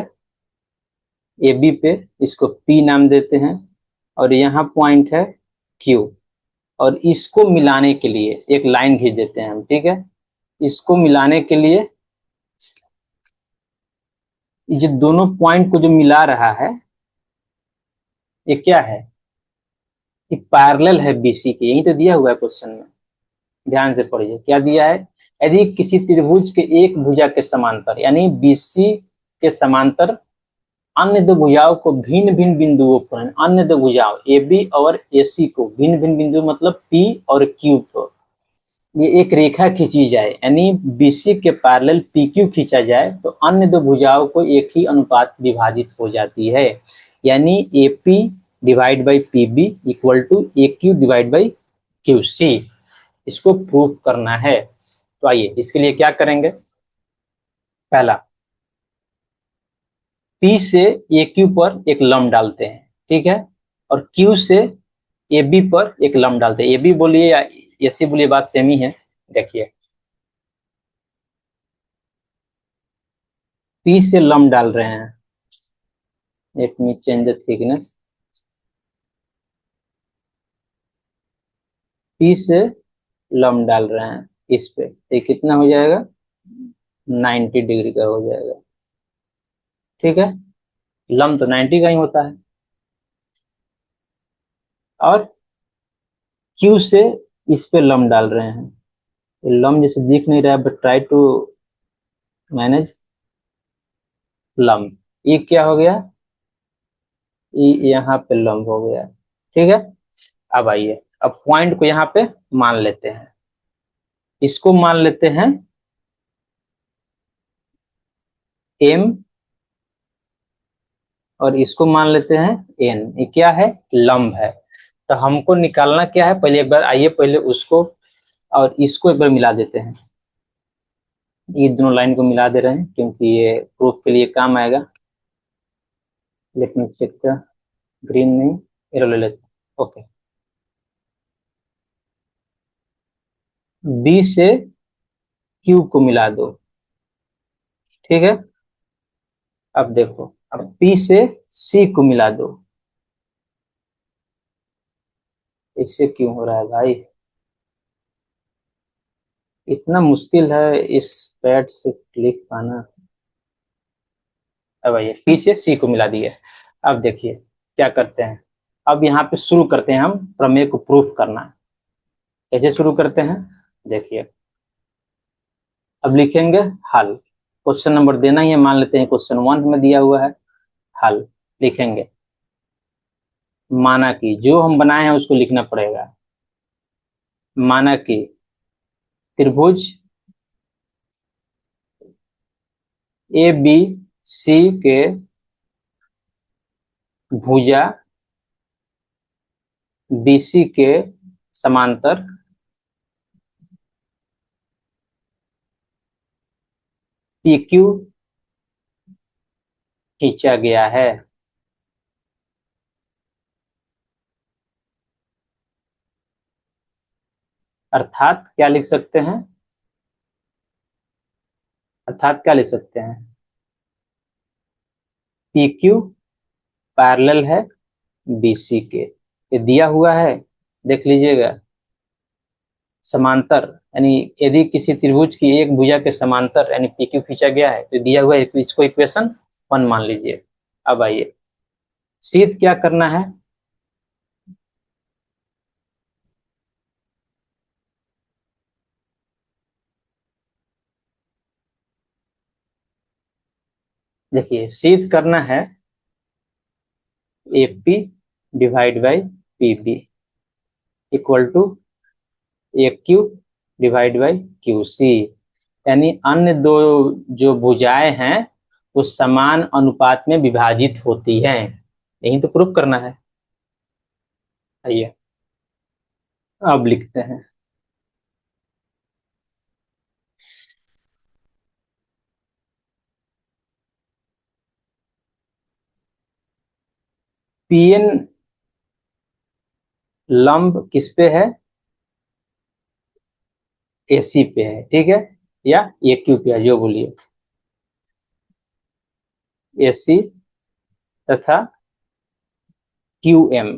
ए बी पे, इसको पी नाम देते हैं, और यहाँ पॉइंट है क्यू। और इसको मिलाने के लिए एक लाइन खींच देते हैं हम, ठीक है। इसको मिलाने के लिए ये दोनों पॉइंट को जो मिला रहा है, ये क्या है, ये पैरेलल है बीसी के, यही तो दिया हुआ है क्वेश्चन में। ध्यान से पढ़िए क्या दिया है। यदि किसी त्रिभुज के एक भुजा के समांतर, यानी बीसी के समांतर अन्य दो भुजाओं को भिन्न भिन्न बिंदुओं पर, अन्य दो भुजाओं ए बी और ए सी को भिन्न भिन्न बिंदु मतलब पी और क्यू पर ये एक रेखा खींची जाए, यानी बीसी के पैरेलल पी क्यू खींचा जाए, तो अन्य दो भुजाओं को एक ही अनुपात विभाजित हो जाती है, यानी A P divide by P B equal to A Q divide by Q C. इसको प्रूफ करना है। तो आइए इसके लिए क्या करेंगे। पहला, पी से ए क्यू पर एक लंब डालते हैं, ठीक है। और क्यू से ए बी पर एक लंब डालते हैं, ए बी बोलिए या ए सी बोलिए, बात सेम ही है। देखिए पी से लंब डाल रहे हैं, let me change the thickness. P से लंब डाल रहे हैं इस पे, ये कितना हो जाएगा, 90 डिग्री का हो जाएगा, ठीक है। लंब तो 90 का ही होता है। और क्यू से इस पे लंब डाल रहे हैं, ये लंब जैसे दिख नहीं रहा है, बट ट्राई टू मैनेज लंब। ये क्या हो गया, ये यहाँ पे लंब हो गया, ठीक है। अब आइए, अब पॉइंट को यहाँ पे मान लेते हैं, इसको मान लेते हैं एम, और इसको मान लेते हैं एन। ये क्या है, लंब है। तो हमको निकालना क्या है, पहले एक बार आइए पहले उसको और इसको एक बार मिला देते हैं। ये दोनों लाइन को मिला दे रहे हैं क्योंकि ये प्रूफ के लिए काम आएगा। Let me check the green, नहीं येलो ले लेते हैं। ओके, बी से क्यू को मिला दो, ठीक है। अब देखो, अब पी से सी को मिला दो। इससे क्यों हो रहा है भाई, इतना मुश्किल है इस पैड से लिख पाना। अब आइए पी से सी को मिला दिए। अब देखिए क्या करते हैं। अब यहाँ पे शुरू करते हैं हम प्रमेय को प्रूफ करना। कैसे शुरू करते हैं देखिए। अब लिखेंगे हल। क्वेश्चन नंबर देना ही है, मान लेते हैं क्वेश्चन 1 में दिया हुआ है। हल लिखेंगे। माना कि जो हम बनाए हैं उसको लिखना पड़ेगा। माना कि त्रिभुज ए बी सी के भुजा बीसी के समांतर पी क्यू खींचा गया है। अर्थात क्या लिख सकते हैं। अर्थात क्या लिख सकते हैं। पी क्यू पैरेलल है बीसी के। ये दिया हुआ है, देख लीजिएगा। समांतर यानी यदि किसी त्रिभुज की एक भुजा के समांतर यानी पी क्यू खींचा गया है तो दिया हुआ है, इसको इक्वेशन 1 मान लीजिए। अब आइए सीध क्या करना है। देखिए सीध करना है A P divide by P B equal to A Q divide by Q C. यानी अन्य दो जो भुजाएं हैं वो समान अनुपात में विभाजित होती हैं। यही तो प्रूफ करना है। आइए अब लिखते हैं। पी एन लंब किस पे है। एसी पे है, ठीक है, या ए क्यू पे है, जो बोलिए। एसी तथा क्यू एम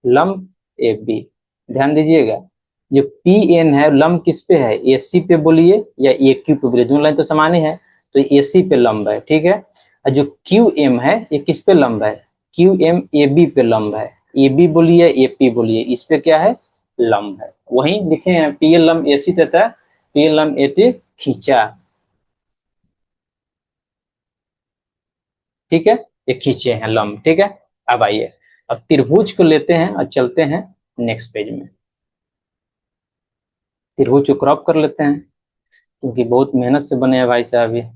लंब ए बी। ध्यान दीजिएगा जो पी एन है लंब किस पे है। एसी पे बोलिए या ए क्यू पे बोलिए, दोनों लाइन तो समान ही है, तो एसी पे लंब है, ठीक है। और जो क्यू एम है ये किस पे लंब है। क्यू एम ए बी पे लंब है। ए बी बोलिए ए पी बोलिए, इस पे क्या है लंब है। वही लिखे हैं पी एल लंब एसी तथा पी एल लंब ए टी खींचा, ठीक है। ये खींचे हैं लंब, ठीक है। अब आइए अब त्रिभुज को लेते हैं और चलते हैं नेक्स्ट पेज में। त्रिभुज को क्रॉप कर लेते हैं क्योंकि बहुत मेहनत से बने हैं भाई साहब ये।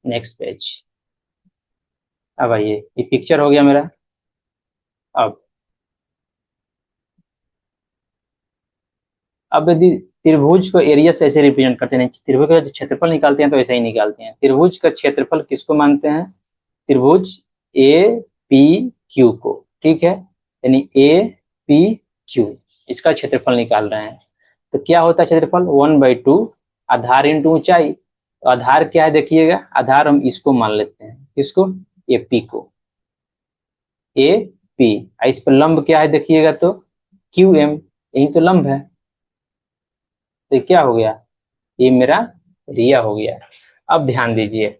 Next page. अब आइए ये पिक्चर हो गया मेरा। अब अब यदि त्रिभुज को एरिया से ऐसे रिप्रेजेंट करते हैं, त्रिभुज का जो क्षेत्रफल निकालते हैं तो ऐसा ही निकालते हैं। त्रिभुज का क्षेत्रफल किसको मानते हैं। त्रिभुज ए पी क्यू को, ठीक है। यानी ए पी क्यू इसका क्षेत्रफल निकाल रहे हैं। तो क्या होता है क्षेत्रफल 1/2 आधार इंटू ऊंचाई। तो आधार क्या है देखिएगा। आधार हम इसको मान लेते हैं, किसको ए पी को। ए पी इस पर लंब क्या है देखिएगा तो क्यू एम, यही तो लंब है। तो क्या हो गया ये मेरा एरिया हो गया। अब ध्यान दीजिए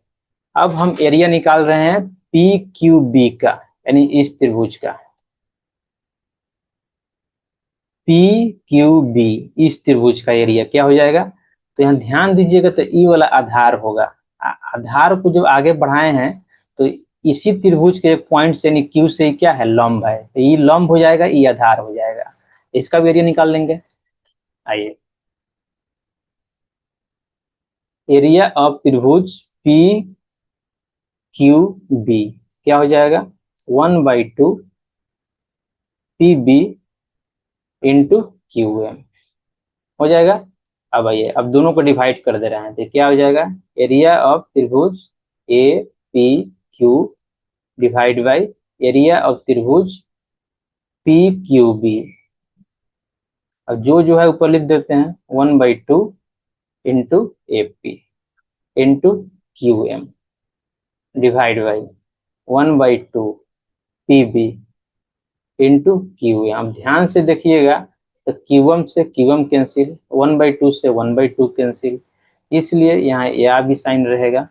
अब हम एरिया निकाल रहे हैं पी क्यू बी का, यानी इस त्रिभुज का। पी क्यू बी इस त्रिभुज का एरिया क्या हो जाएगा। तो यहाँ ध्यान दीजिएगा तो ई वाला आधार होगा। आधार को जब आगे बढ़ाए हैं तो इसी त्रिभुज के पॉइंट से यानी क्यू से क्या है लंब है, तो ये लंब हो जाएगा, ये आधार हो जाएगा। इसका भी एरिया निकाल लेंगे। आइए एरिया ऑफ त्रिभुज पी क्यू बी क्या हो जाएगा 1/2 P B into Q M हो जाएगा। अब आइए अब दोनों को डिवाइड कर दे रहे हैं तो क्या हो जाएगा। एरिया ऑफ त्रिभुज A P Q divide by area of त्रिभुज पी क्यू बी। अब जो है ऊपर लिख देते हैं 1/2 into A P into Q M divide by 1/2 P B into Q M. अब ध्यान से देखिएगा तो क्यूएम से क्यूएम कैंसिल, 1/2 से 1/2 कैंसिल, इसलिए यहाँ ए आर भी साइन रहेगा।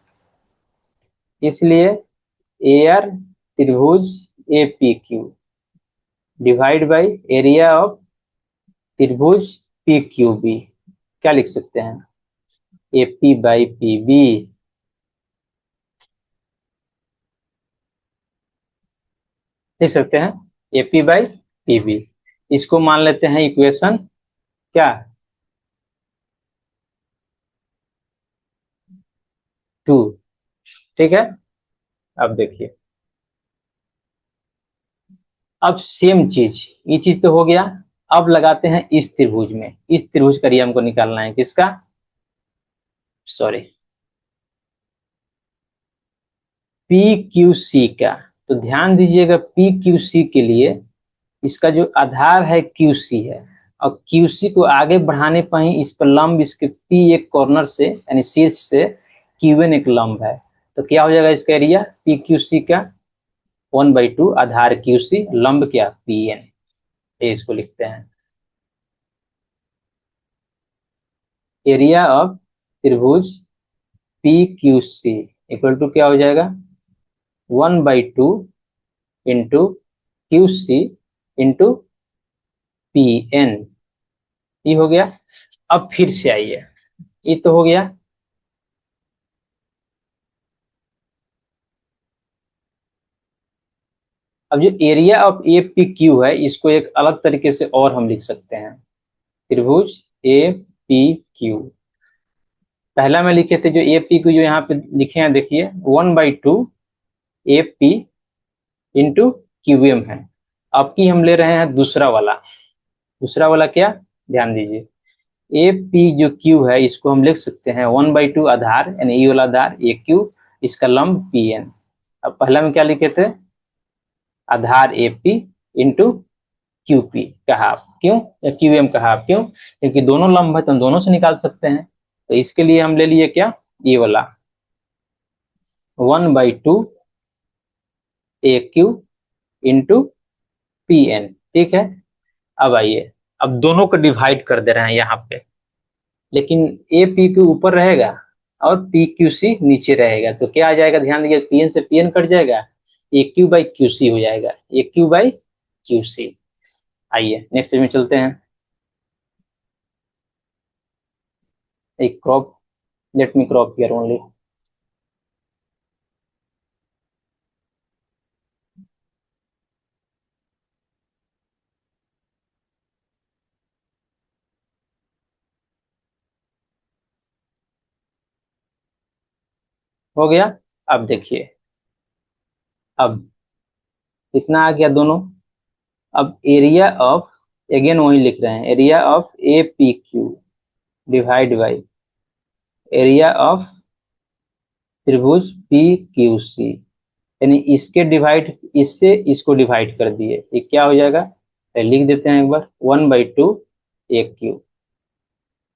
इसलिए ए आर त्रिभुज A P Q divide by area of त्रिभुज पी क्यू बी, क्या लिख सकते हैं, A P by P B. लिख सकते हैं A P by P B. इसको मान लेते हैं इक्वेशन क्या, 2। ठीक है, अब देखिए, अब सेम चीज, ये चीज तो हो गया। अब लगाते हैं इस त्रिभुज में, इस त्रिभुज का एरिया हमको निकालना है, किसका, सॉरी, पी क्यू सी का। तो ध्यान दीजिएगा पी क्यू सी के लिए इसका जो आधार है क्यू सी है, और क्यू सी को आगे बढ़ाने पर ही इस पर लंब, इसके पी एक कॉर्नर से यानी शीर्ष से क्यू एन एक लंब है। तो क्या हो जाएगा इसका एरिया पी क्यू सी का, 1/2 आधार क्यू सी, लंब क्या पी एन, ये इसको लिखते हैं। एरिया ऑफ त्रिभुज P Q C equal to क्या हो जाएगा, 1/2 into Q C into P N. ये हो गया। अब फिर से आइए, ये तो हो गया। अब जो area of A P Q है, इसको एक अलग तरीके से और हम लिख सकते हैं, त्रिभुज ए पी क्यू। पहला में लिखे थे जो ए पी क्यू, जो यहाँ पे लिखे हैं देखिए, 1/2 A P into Q M है। अब की हम ले रहे हैं दूसरा वाला, दूसरा वाला क्या, ध्यान दीजिए, ए पी जो क्यू है इसको हम लिख सकते हैं 1/2 आधार यानी ये वाला आधार ए क्यू, इसका लंब पी एन। अब पहला में क्या लिखे थे, आधार A P into Q P का हाफ, क्यों, या क्यू एम का हाफ, क्यों, क्योंकि दोनों लंब है तो हम दोनों से निकाल सकते हैं। तो इसके लिए हम ले लिए क्या, ये वाला 1/2 A Q into P N. ठीक है, अब आइए, अब दोनों को डिवाइड कर दे रहे हैं यहाँ पे, लेकिन ए पी क्यू ऊपर रहेगा और पी क्यू सी नीचे रहेगा, तो क्या आ जाएगा, ध्यान दीजिए, पी एन से पी एन कट जाएगा, A Q by Q C हो जाएगा, ए क्यू बाई क्यू सी। आइए नेक्स्ट पेज में चलते हैं। एक crop, let me crop here only. हो गया। अब देखिए, अब इतना आ गया दोनों। अब एरिया ऑफ, अगेन वही लिख रहे हैं, area of A P Q divide by area of त्रिभुज पी क्यू सी, यानी इसके डिवाइड, इससे इसको डिवाइड कर दिए, ये क्या हो जाएगा, तो लिख देते हैं एक बार, 1/2 A Q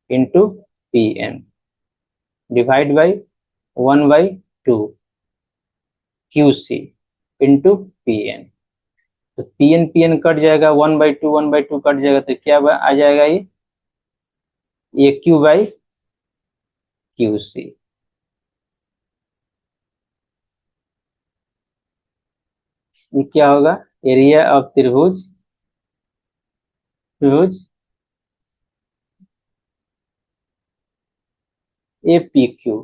into P N divide by 1/2 Q C into P N. तो पी एन कट जाएगा, 1/2 कट जाएगा, तो क्या आ जाएगा, ये A Q by Q C. ये क्या होगा, एरिया ऑफ त्रिभुज, त्रिभुज A P Q,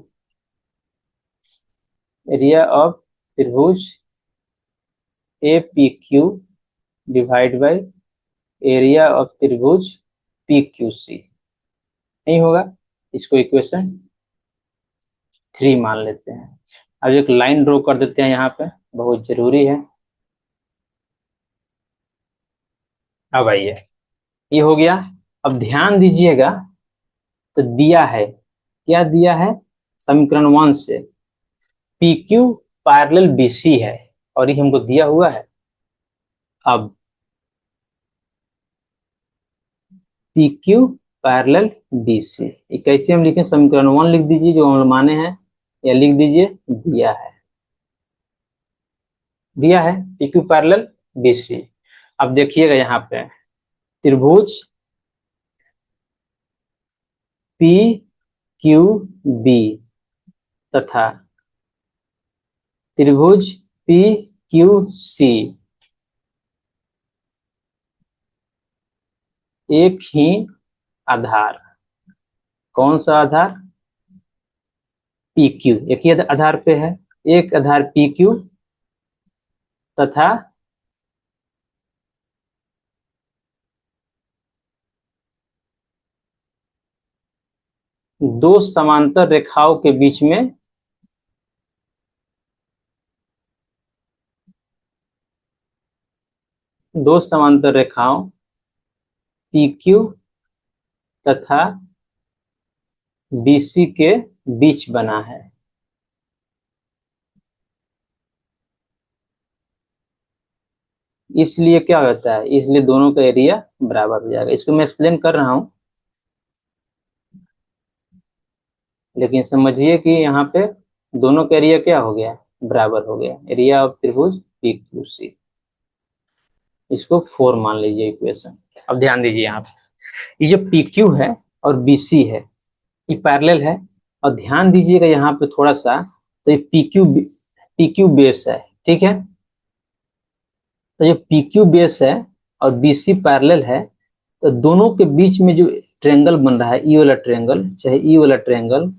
area of त्रिभुज A P Q divide by area of त्रिभुज पी क्यू सी, नहीं होगा, इसको इक्वेशन 3 मान लेते हैं। अब एक लाइन ड्रॉ कर देते हैं यहाँ पे, बहुत जरूरी है। अब आइए, ये हो गया। अब ध्यान दीजिएगा, तो दिया है, क्या दिया है, समीकरण 1 से P Q parallel B C है, और ये हमको दिया हुआ है। अब P Q parallel B C, ये कैसे हम लिखें, समीकरण 1 लिख दीजिए जो हम माने हैं, या लिख दीजिए दिया है, दिया है P Q parallel B C. अब देखिएगा यहाँ पे त्रिभुज पी क्यू बी तथा त्रिभुज पी क्यू सी एक ही आधार, कौन सा आधार, पी क्यू, एक ही आधार पे है, एक आधार पी क्यू तथा दो समांतर रेखाओं के बीच में दो समांतर रेखाओं पी क्यू तथा बीसी के बीच बना है। इसलिए क्या होता है, इसलिए दोनों का एरिया बराबर हो जाएगा। इसको मैं एक्सप्लेन कर रहा हूं, लेकिन समझिए कि यहाँ पे दोनों का एरिया क्या हो गया, बराबर हो गया। एरिया ऑफ त्रिभुज पी क्यू सी, इसको 4 मान लीजिए इक्वेशन। अब ध्यान दीजिए यहाँ पे, ये जो पी क्यू है और बी सी है ये पैरेलल है। और ध्यान दीजिएगा यहाँ पे थोड़ा सा, तो ये पी क्यू बेस है, ठीक है। तो जो पी क्यू बेस है और बी सी पैरेलल है, तो दोनों के बीच में जो ट्रायंगल बन रहा है, ई वाला ट्रायंगल चाहे ई वाला ट्रायंगल,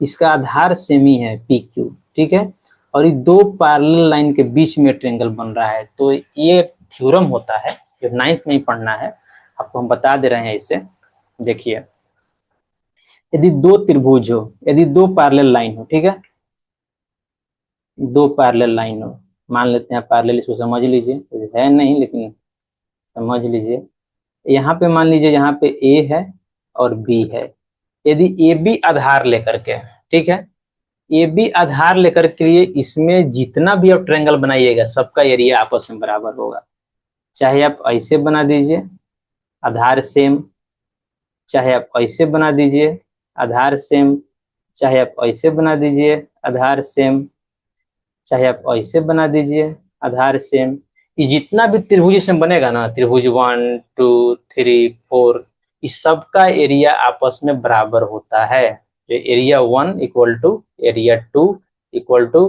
इसका आधार सेम ही है पी क्यू, ठीक है। और ये दो पैरेलल लाइन के बीच में ट्रायंगल बन रहा है। तो ये थ्योरम होता है जो 9th में ही पढ़ना है, आपको हम बता दे रहे हैं इसे। देखिए, यदि दो त्रिभुज हो, यदि दो पैरेलल लाइन हो, ठीक है, दो पैरेलल लाइन हो, मान लेते हैं पैरेलल, इसको समझ लीजिए, है नहीं लेकिन समझ लीजिए। यहाँ पे मान लीजिए यहाँ पे ए है और बी है। यदि ए बी आधार लेकर के, ठीक है, ए बी आधार लेकर के लिए इसमें जितना भी आप ट्रायंगल बनाइएगा सबका एरिया आपस में बराबर होगा। चाहे आप ऐसे बना दीजिए आधार सेम, चाहे आप ऐसे बना दीजिए आधार सेम, चाहे आप ऐसे बना दीजिए आधार सेम, चाहे आप ऐसे बना दीजिए आधार सेम। ये जितना भी त्रिभुज इसमें बनेगा ना, त्रिभुज 1 2 3 4, इस सब का एरिया आपस में बराबर होता है। जो area 1 equal to area 2 equal to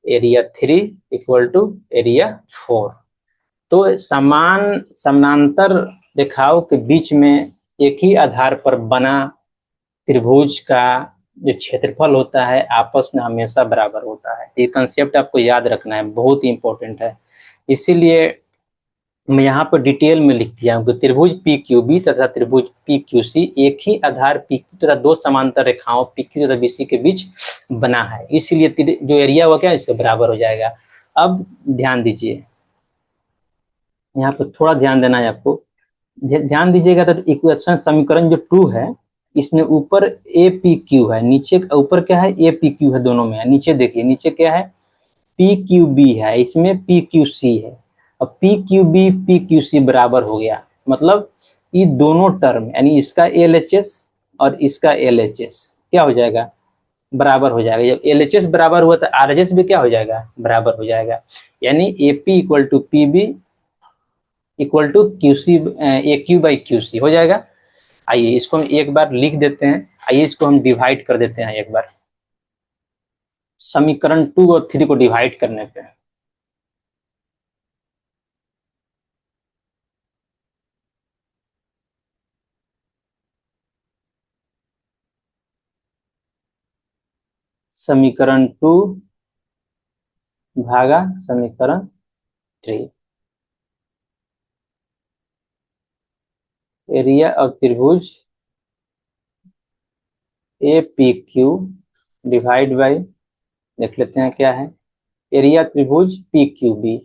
area 3 equal to area 4। तो समान समानांतर रेखाओं के बीच में एक ही आधार पर बना त्रिभुज का जो क्षेत्रफल होता है आपस में हमेशा बराबर होता है। ये कंसेप्ट आपको याद रखना है, बहुत ही इंपॉर्टेंट है। इसीलिए मैं यहाँ पर डिटेल में लिख दिया हूँ कि त्रिभुज पी क्यू बी तथा त्रिभुज पी क्यू सी एक ही आधार पी क्यू तथा दो समांतर रेखाओं पी क्यू तथा बी सी के बीच बना है। इसीलिए जो एरिया हुआ क्या इसके बराबर हो जाएगा। अब ध्यान दीजिए, यहाँ पर थोड़ा ध्यान देना है आपको। ध्यान दीजिएगा तो इक्वेशन समीकरण जो 2 है, इसमें ऊपर ए पी क्यू है, नीचे ऊपर क्या है, ए पी क्यू है, दोनों में है। नीचे देखिए, नीचे क्या है, पी क्यू बी है, इसमें पी क्यू सी है। अब P Q B P Q C बराबर हो गया, मतलब ये दोनों टर्म यानी इसका एल एच एस और इसका एल एच एस क्या हो जाएगा, बराबर हो जाएगा। जब एल एच एस बराबर हुआ तो आर एच एस भी क्या हो जाएगा, बराबर हो जाएगा। यानी A P equal to P B equal to Q C, A Q by Q C हो जाएगा। आइए इसको हम एक बार लिख देते हैं, आइए इसको हम डिवाइड कर देते हैं एक बार, समीकरण 2 और 3 को डिवाइड करने पे। समीकरण 2 भागा समीकरण 3, एरिया ऑफ त्रिभुज A P Q divide by, देख लेते हैं क्या है, एरिया त्रिभुज P Q B,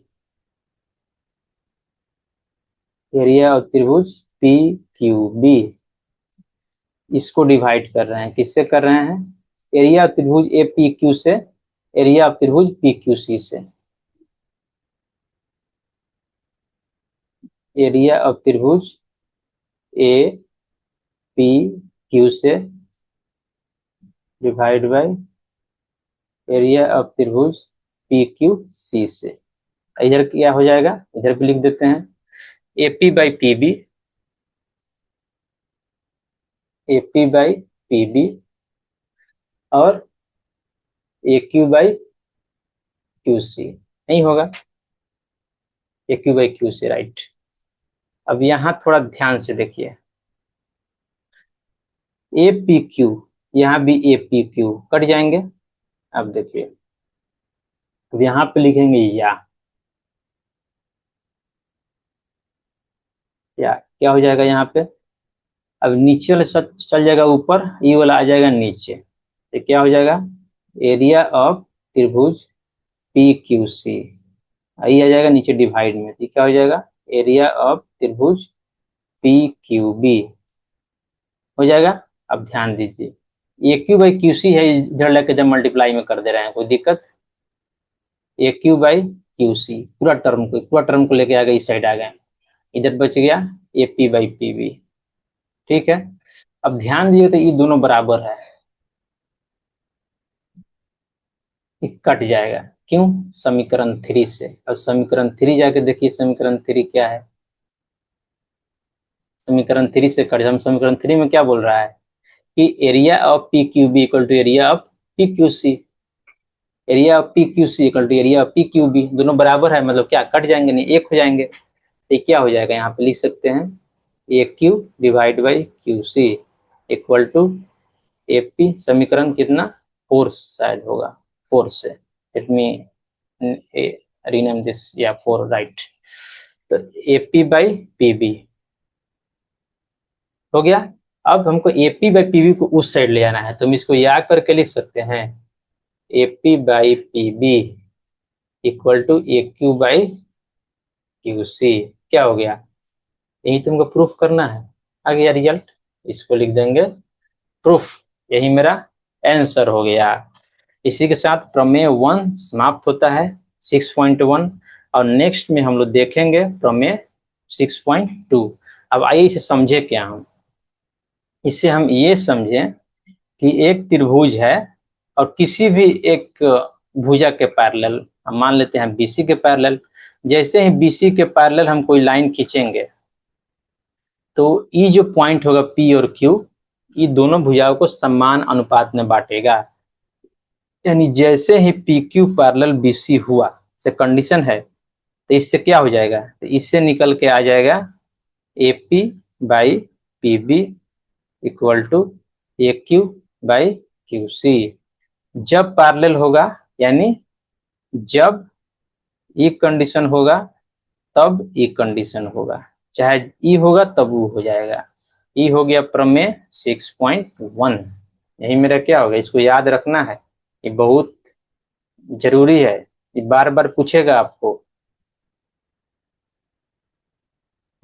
area of त्रिभुज पी क्यू बी, इसको डिवाइड कर रहे हैं, किससे कर रहे हैं, एरिया ऑफ त्रिभुज ए पी क्यू से, एरिया ऑफ त्रिभुज पी क्यू सी से। एरिया ऑफ त्रिभुज ए पी क्यू से डिवाइड बाई एरिया ऑफ त्रिभुज पी क्यू सी से। इधर क्या हो जाएगा, इधर भी लिख देते हैं, AP by PB, AP by PB और AQ बाई QC, नहीं होगा, AQ बाई QC, राइट। अब यहां थोड़ा ध्यान से देखिए, APQ, यहाँ भी APQ कट जाएंगे। अब देखिए, अब यहाँ पे लिखेंगे या क्या हो जाएगा यहाँ पे, अब नीचे वाला चल जाएगा ऊपर, ये वाला आ जाएगा नीचे, तो क्या हो जाएगा, एरिया ऑफ त्रिभुज PQC, ये आ जाएगा नीचे डिवाइड में, तो क्या हो जाएगा, एरिया ऑफ त्रिभुज PQB हो जाएगा। अब ध्यान दीजिए, AQ बाई QC है, इधर लेके जब मल्टीप्लाई में कर दे रहे हैं, कोई दिक्कत, AQ बाई QC पूरा टर्म को लेके आ गए, इस साइड आ गए, इधर बच गया AP बाई PB, ठीक है। अब ध्यान दिए तो ये दोनों बराबर है, ये कट जाएगा, क्यों, समीकरण 3 से। अब समीकरण 3 जाके देखिए, समीकरण 3 क्या है, समीकरण 3 से कट, हम समीकरण 3 में क्या बोल रहा है कि area of PQB equal to area of PQC, area of PQC equal to area of PQB, दोनों बराबर है, मतलब क्या कट जाएंगे, नहीं एक हो जाएंगे, तो क्या हो जाएगा, यहाँ पे लिख सकते हैं AQ divide by QC equal to AP, समीकरण कितना, 4 शायद होगा, 4 से, लेट मी रीनेम दिस, या 4, राइट। तो AP बाई PB हो गया। अब हमको AP बाई PB को उस साइड ले आना है, तो हम इसको याद करके लिख सकते हैं AP by PB equal to AQ by QC, क्या हो गया, यही तुमको प्रूफ करना है, आ गया रिजल्ट, इसको लिख देंगे प्रूफ, यही मेरा आंसर हो गया। इसी के साथ प्रमेय 1 समाप्त होता है, 6.1, और नेक्स्ट में हम लोग देखेंगे प्रमेय 6.2। अब आइए इसे समझे क्या हम, इससे हम ये समझें कि एक त्रिभुज है और किसी भी एक भुजा के पैरेलल, हम मान लेते हैं BC के पैरेलल, जैसे ही BC के पैरेलल हम कोई लाइन खींचेंगे तो ये जो पॉइंट होगा P और Q, ये दोनों भुजाओं को समान अनुपात में बांटेगा, यानी जैसे ही PQ पैरेलल BC हुआ, से कंडीशन है, तो इससे क्या हो जाएगा, तो इससे निकल के आ जाएगा AP by PB equal to AQ by QC, जब पैरेलल होगा, यानी जब एक कंडीशन होगा तब एक कंडीशन होगा, चाहे ई होगा तब वो हो जाएगा। ई हो गया प्रमेय 6.1, यही मेरा क्या होगा, इसको याद रखना है, ये बहुत जरूरी है, ये बार बार पूछेगा आपको,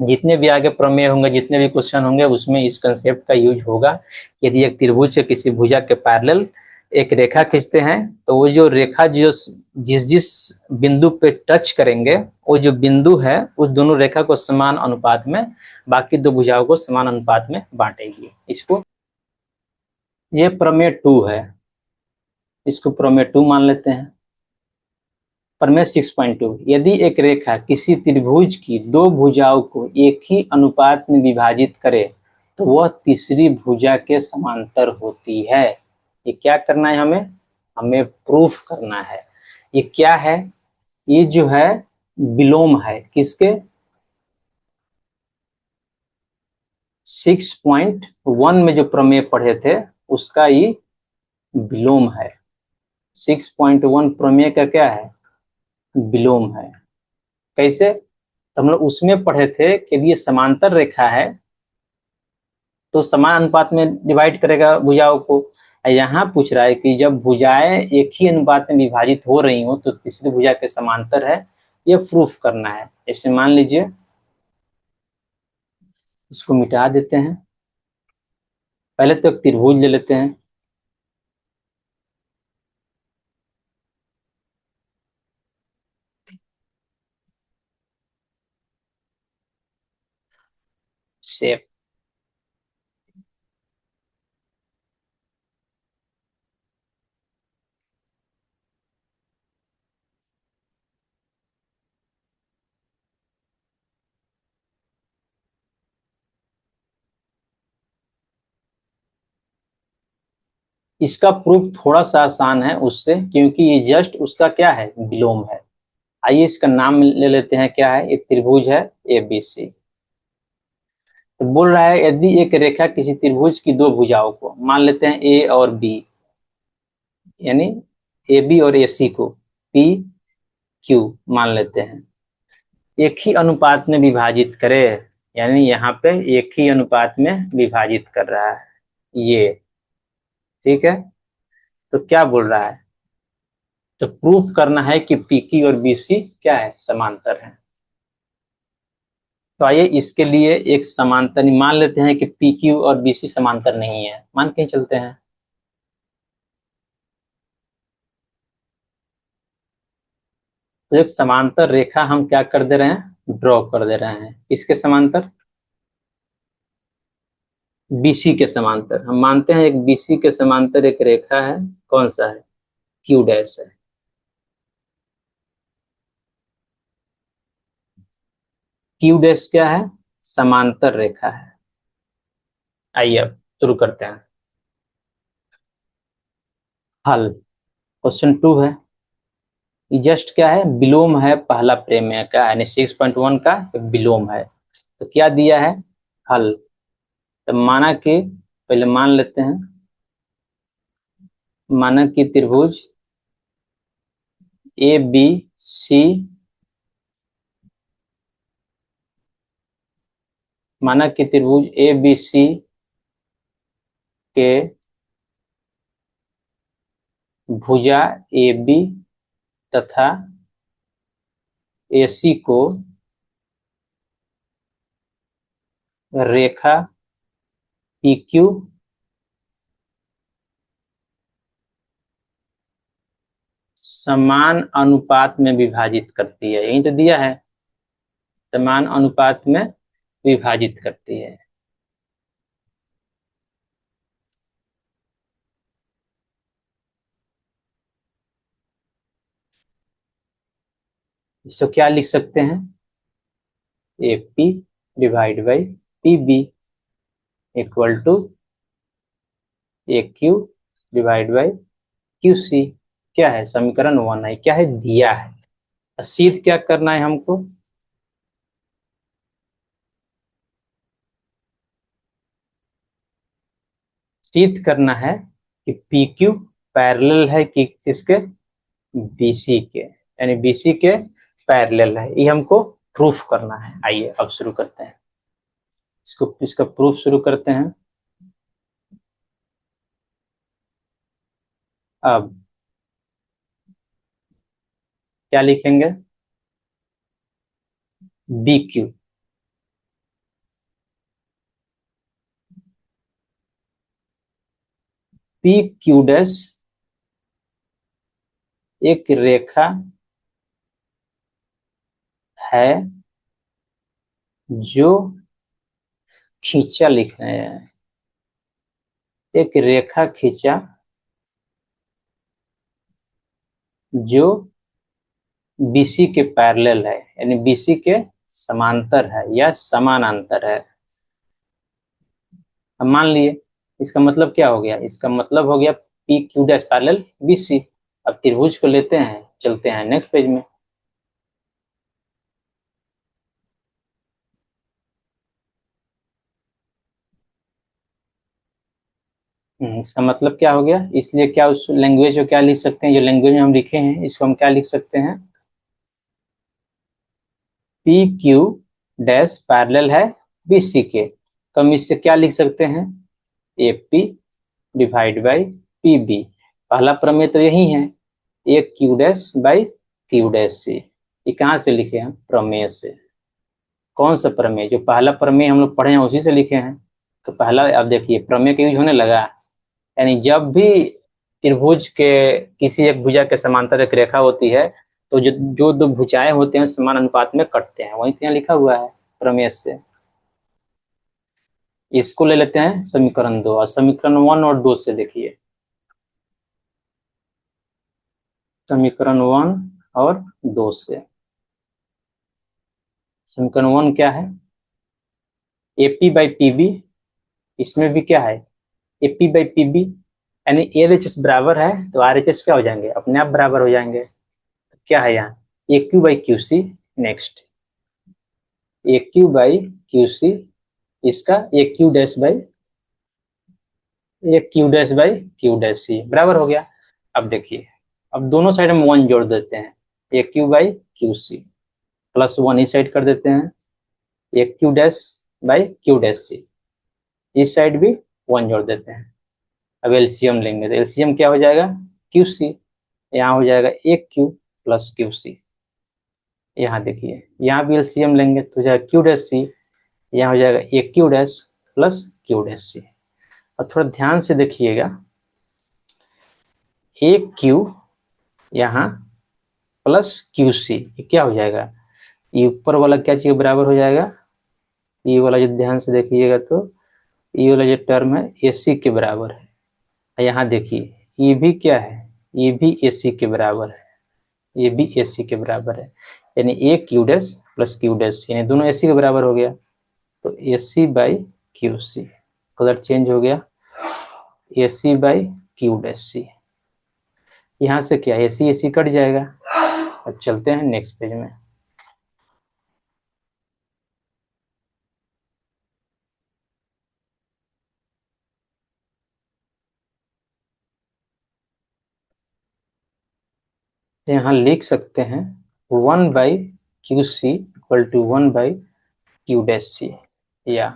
जितने भी आगे प्रमेय होंगे, जितने भी क्वेश्चन होंगे, उसमें इस कंसेप्ट का यूज होगा। यदि एक त्रिभुज से किसी भुजा के पैरेलल एक रेखा खींचते हैं, तो वो जो रेखा जो जिस जिस बिंदु पे टच करेंगे, वो जो बिंदु है उस दोनों रेखा को समान अनुपात में, बाकी दो भुजाओं को समान अनुपात में बांटेगी, इसको, ये प्रमेय 2 है, इसको प्रमेय 2 मान लेते हैं। प्रमेय 6.2, यदि एक रेखा किसी त्रिभुज की दो भुजाओं को एक ही अनुपात में विभाजित करे तो वह तीसरी भुजा के समांतर होती है। ये क्या करना है, हमें हमें प्रूफ करना है। ये क्या है, ये जो है विलोम है किसके, 6.1 में जो प्रमेय पढ़े थे उसका ये विलोम है। 6.1 प्रमेय का क्या है, विलोम है। कैसे, तो हम लोग उसमें पढ़े थे कि ये समांतर रेखा है तो समान अनुपात में डिवाइड करेगा भुजाओं को, यहाँ पूछ रहा है कि जब भुजाएं एक ही अनुपात में विभाजित हो रही हो तो तीसरी भुजा के समांतर है, ये प्रूफ करना है। ऐसे मान लीजिए, इसको मिटा देते हैं, पहले तो एक त्रिभुज ले लेते हैं, शेप, इसका प्रूफ थोड़ा सा आसान है उससे, क्योंकि ये जस्ट उसका क्या है, विलोम है। आइए इसका नाम ले लेते हैं, क्या है, एक त्रिभुज है ABC। तो बोल रहा है यदि एक रेखा किसी त्रिभुज की दो भुजाओं को, मान लेते हैं A और B, यानी AB और AC को PQ मान लेते हैं, एक ही अनुपात में विभाजित करे, यानी यहाँ पे एक ही अनुपात में विभाजित कर रहा है ये, ठीक है। तो क्या बोल रहा है, तो प्रूफ करना है कि PQ और BC क्या है, समांतर है। तो आइए इसके लिए एक समांतर मान लेते हैं कि PQ और BC समांतर नहीं है, मान के ही चलते हैं। तो एक समांतर रेखा हम क्या कर दे रहे हैं, ड्रॉ कर दे रहे हैं, किसके समांतर, BC के समांतर। हम मानते हैं एक BC के समांतर एक रेखा है, कौन सा है, Q डैश है। Q डैश क्या है, समांतर रेखा है। आइए अब शुरू करते हैं। हल, क्वेश्चन 2 है, जस्ट क्या है, विलोम है पहला प्रमेय का, यानी 6.1 का विलोम है। तो क्या दिया है, हल। तो माना कि, पहले मान लेते हैं, माना कि त्रिभुज ABC, माना कि त्रिभुज ABC के भुजा AB तथा AC को रेखा PQ समान अनुपात में विभाजित करती है, यही तो दिया है, समान अनुपात में विभाजित करती है। इसको क्या लिख सकते हैं, AP divide by PB equal to AQ divide by QC। क्या है, समीकरण 1 है, क्या है, दिया है। सिद्ध क्या करना है हमको, सिद्ध करना है कि PQ पैरेलल है कि किसके, BC के, यानी BC के पैरेलल है, ये हमको प्रूफ करना है। आइए अब शुरू करते हैं, इसका प्रूफ शुरू करते हैं। अब क्या लिखेंगे, BQ, PQ डैश एक रेखा है जो खींचा लिख रहे हैं, एक रेखा खींचा जो BC के पैरेलल है, यानी BC के समांतर है या समानांतर है। अब मान लिए, इसका मतलब क्या हो गया, इसका मतलब हो गया PQ डैश पैरेलल BC। अब त्रिभुज को लेते हैं, चलते हैं नेक्स्ट पेज में। इसका मतलब क्या हो गया, इसलिए क्या उस लैंग्वेज को क्या लिख सकते हैं, जो लैंग्वेज में हम लिखे हैं इसको हम क्या लिख सकते हैं, PQ डैश पैरेलल है BC के। तो हम इससे क्या लिख सकते हैं, AP डिवाइड बाई PB। पहला प्रमेय तो यही है, एक Q dash by Q dash C। ये कहाँ से लिखे हैं, प्रमेय से। कौन सा प्रमेय, जो पहला प्रमेय हम लोग पढ़े हैं उसी से लिखे हैं। तो पहला, अब देखिए प्रमेय का यूज होने लगा, यानी जब भी त्रिभुज के किसी एक भुजा के समांतर एक रेखा होती है, तो जो जो दो भुजाएं होते हैं समान अनुपात में कटते हैं, वहीं तो यहाँ लिखा हुआ है प्रमेय से। इसको ले लेते हैं समीकरण 2, और समीकरण 1 और 2 से देखिए, समीकरण 1 और 2 से। समीकरण 1 क्या है, AP बाई PB, इसमें भी क्या है, AP बाई PB, यानी एल एच एस बराबर है तो आर एच एस क्या हो जाएंगे, अपने आप बराबर हो जाएंगे। क्या है यहाँ, A Q by Q C. Next A Q by Q C, इसका A Q dash by A Q dash by Q dash C बराबर हो गया। अब देखिए, अब दोनों साइड में वन जोड़ देते हैं, A Q by Q C plus one इस साइड कर देते हैं, A Q dash by Q dash C, इस साइड भी वन जोड़ देते हैं। अब एलसीएम लेंगे तो एलसीएम क्या हो जाएगा, क्यू सी, यहाँ हो जाएगा ए क्यू प्लस क्यू सी। यहाँ देखिए, यहाँ भी एलसीएम लेंगे तो हो जाएगा क्यू डैश सी, यहाँ हो जाएगा A Q dash plus Q dash C. और थोड़ा ध्यान से देखिएगा, ए क्यू यहाँ प्लस क्यू सी, क्या हो जाएगा, ये ऊपर वाला क्या चीज बराबर हो जाएगा, ये वाला जो ध्यान से देखिएगा तो ये वाला जो टर्म है ए सी के बराबर है। यहाँ देखिए ये भी क्या है, ये भी ए सी के बराबर है, ये भी ए सी के बराबर है, यानी A Q dash plus Q dash, यानी दोनों ए सी के बराबर हो गया। तो A C by Q C, colour change हो गया, A C by Q dash C. यहाँ से क्या, ए सी कट जाएगा। अब चलते हैं नेक्स्ट पेज में। यहाँ लिख सकते हैं one by Q C equal to one by Q dash C, या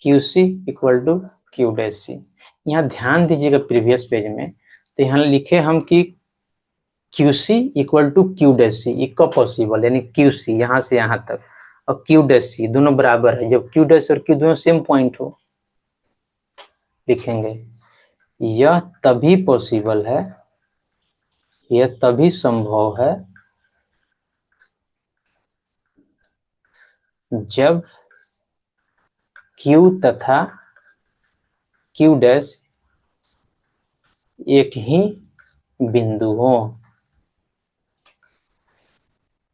Q C equal to Q dash C. यहाँ ध्यान दीजिएगा प्रीवियस पेज में, तो यहाँ लिखे हम कि Q C equal to Q dash C, ये कब पॉसिबल, यानी क्यू सी यहाँ से यहाँ तक और क्यू डैश सी दोनों बराबर है, जब क्यू डैश और क्यू दोनों सेम पॉइंट हो। लिखेंगे यह तभी पॉसिबल है, यह तभी संभव है जब Q तथा Q डैश एक ही बिंदु हो।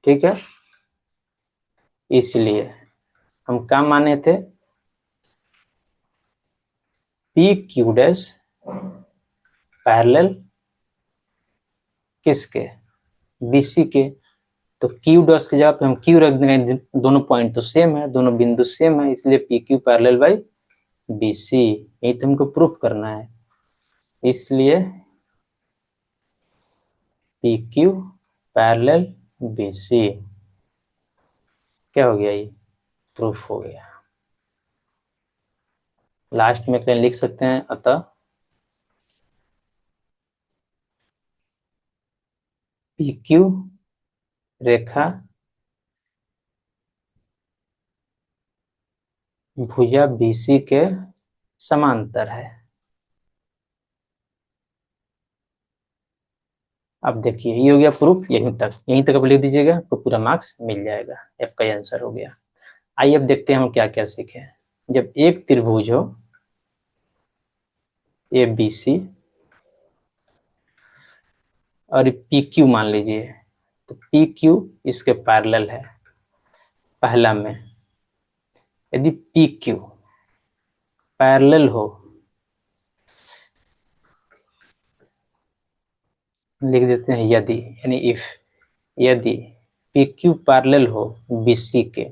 ठीक है, इसलिए हम क्या माने थे, P Q डैश पैरेलल किसके, BC के। तो Q डैश की जगह पे हम Q रख देंगे, दोनों पॉइंट तो सेम है, दोनों बिंदु सेम है, इसलिए PQ पैरेलल बाई BC, यही तो हमको प्रूफ करना है। इसलिए PQ पैरेलल BC क्या हो गया, ये प्रूफ हो गया। लास्ट में क्या लिख सकते हैं, अतः PQ रेखा भुजा BC के समांतर है। अब देखिए ये हो गया प्रूफ, यहीं तक आप लिख दीजिएगा तो पूरा मार्क्स मिल जाएगा, आपका आंसर हो गया। आइए अब देखते हैं हम क्या क्या सीखे। जब एक त्रिभुज हो ABC और PQ मान लीजिए, तो PQ इसके पैरेलल है। पहला में यदि PQ पैरेलल हो, लिख देते हैं यदि, यानी इफ, यदि PQ पैरेलल हो BC के,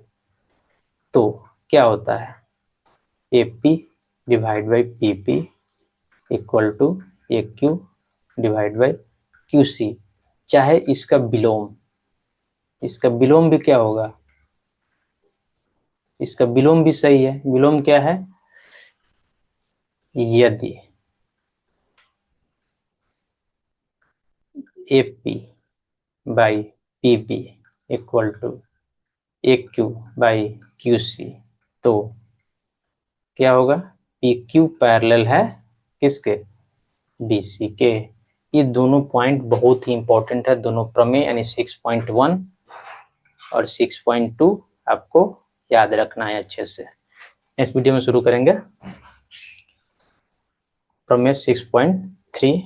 तो क्या होता है, AP divide by PP equal to AQ divide by QC। चाहे इसका विलोम भी क्या होगा, इसका विलोम भी सही है। विलोम क्या है, यदि AP by PP equal to AQ by QC, तो क्या होगा, PQ पैरेलल है किसके, BC के। ये दोनों पॉइंट बहुत ही इंपॉर्टेंट है, दोनों प्रमेय, यानी 6.1 और 6.2 आपको याद रखना है अच्छे से। नेक्स्ट वीडियो में शुरू करेंगे प्रमेय 6.3।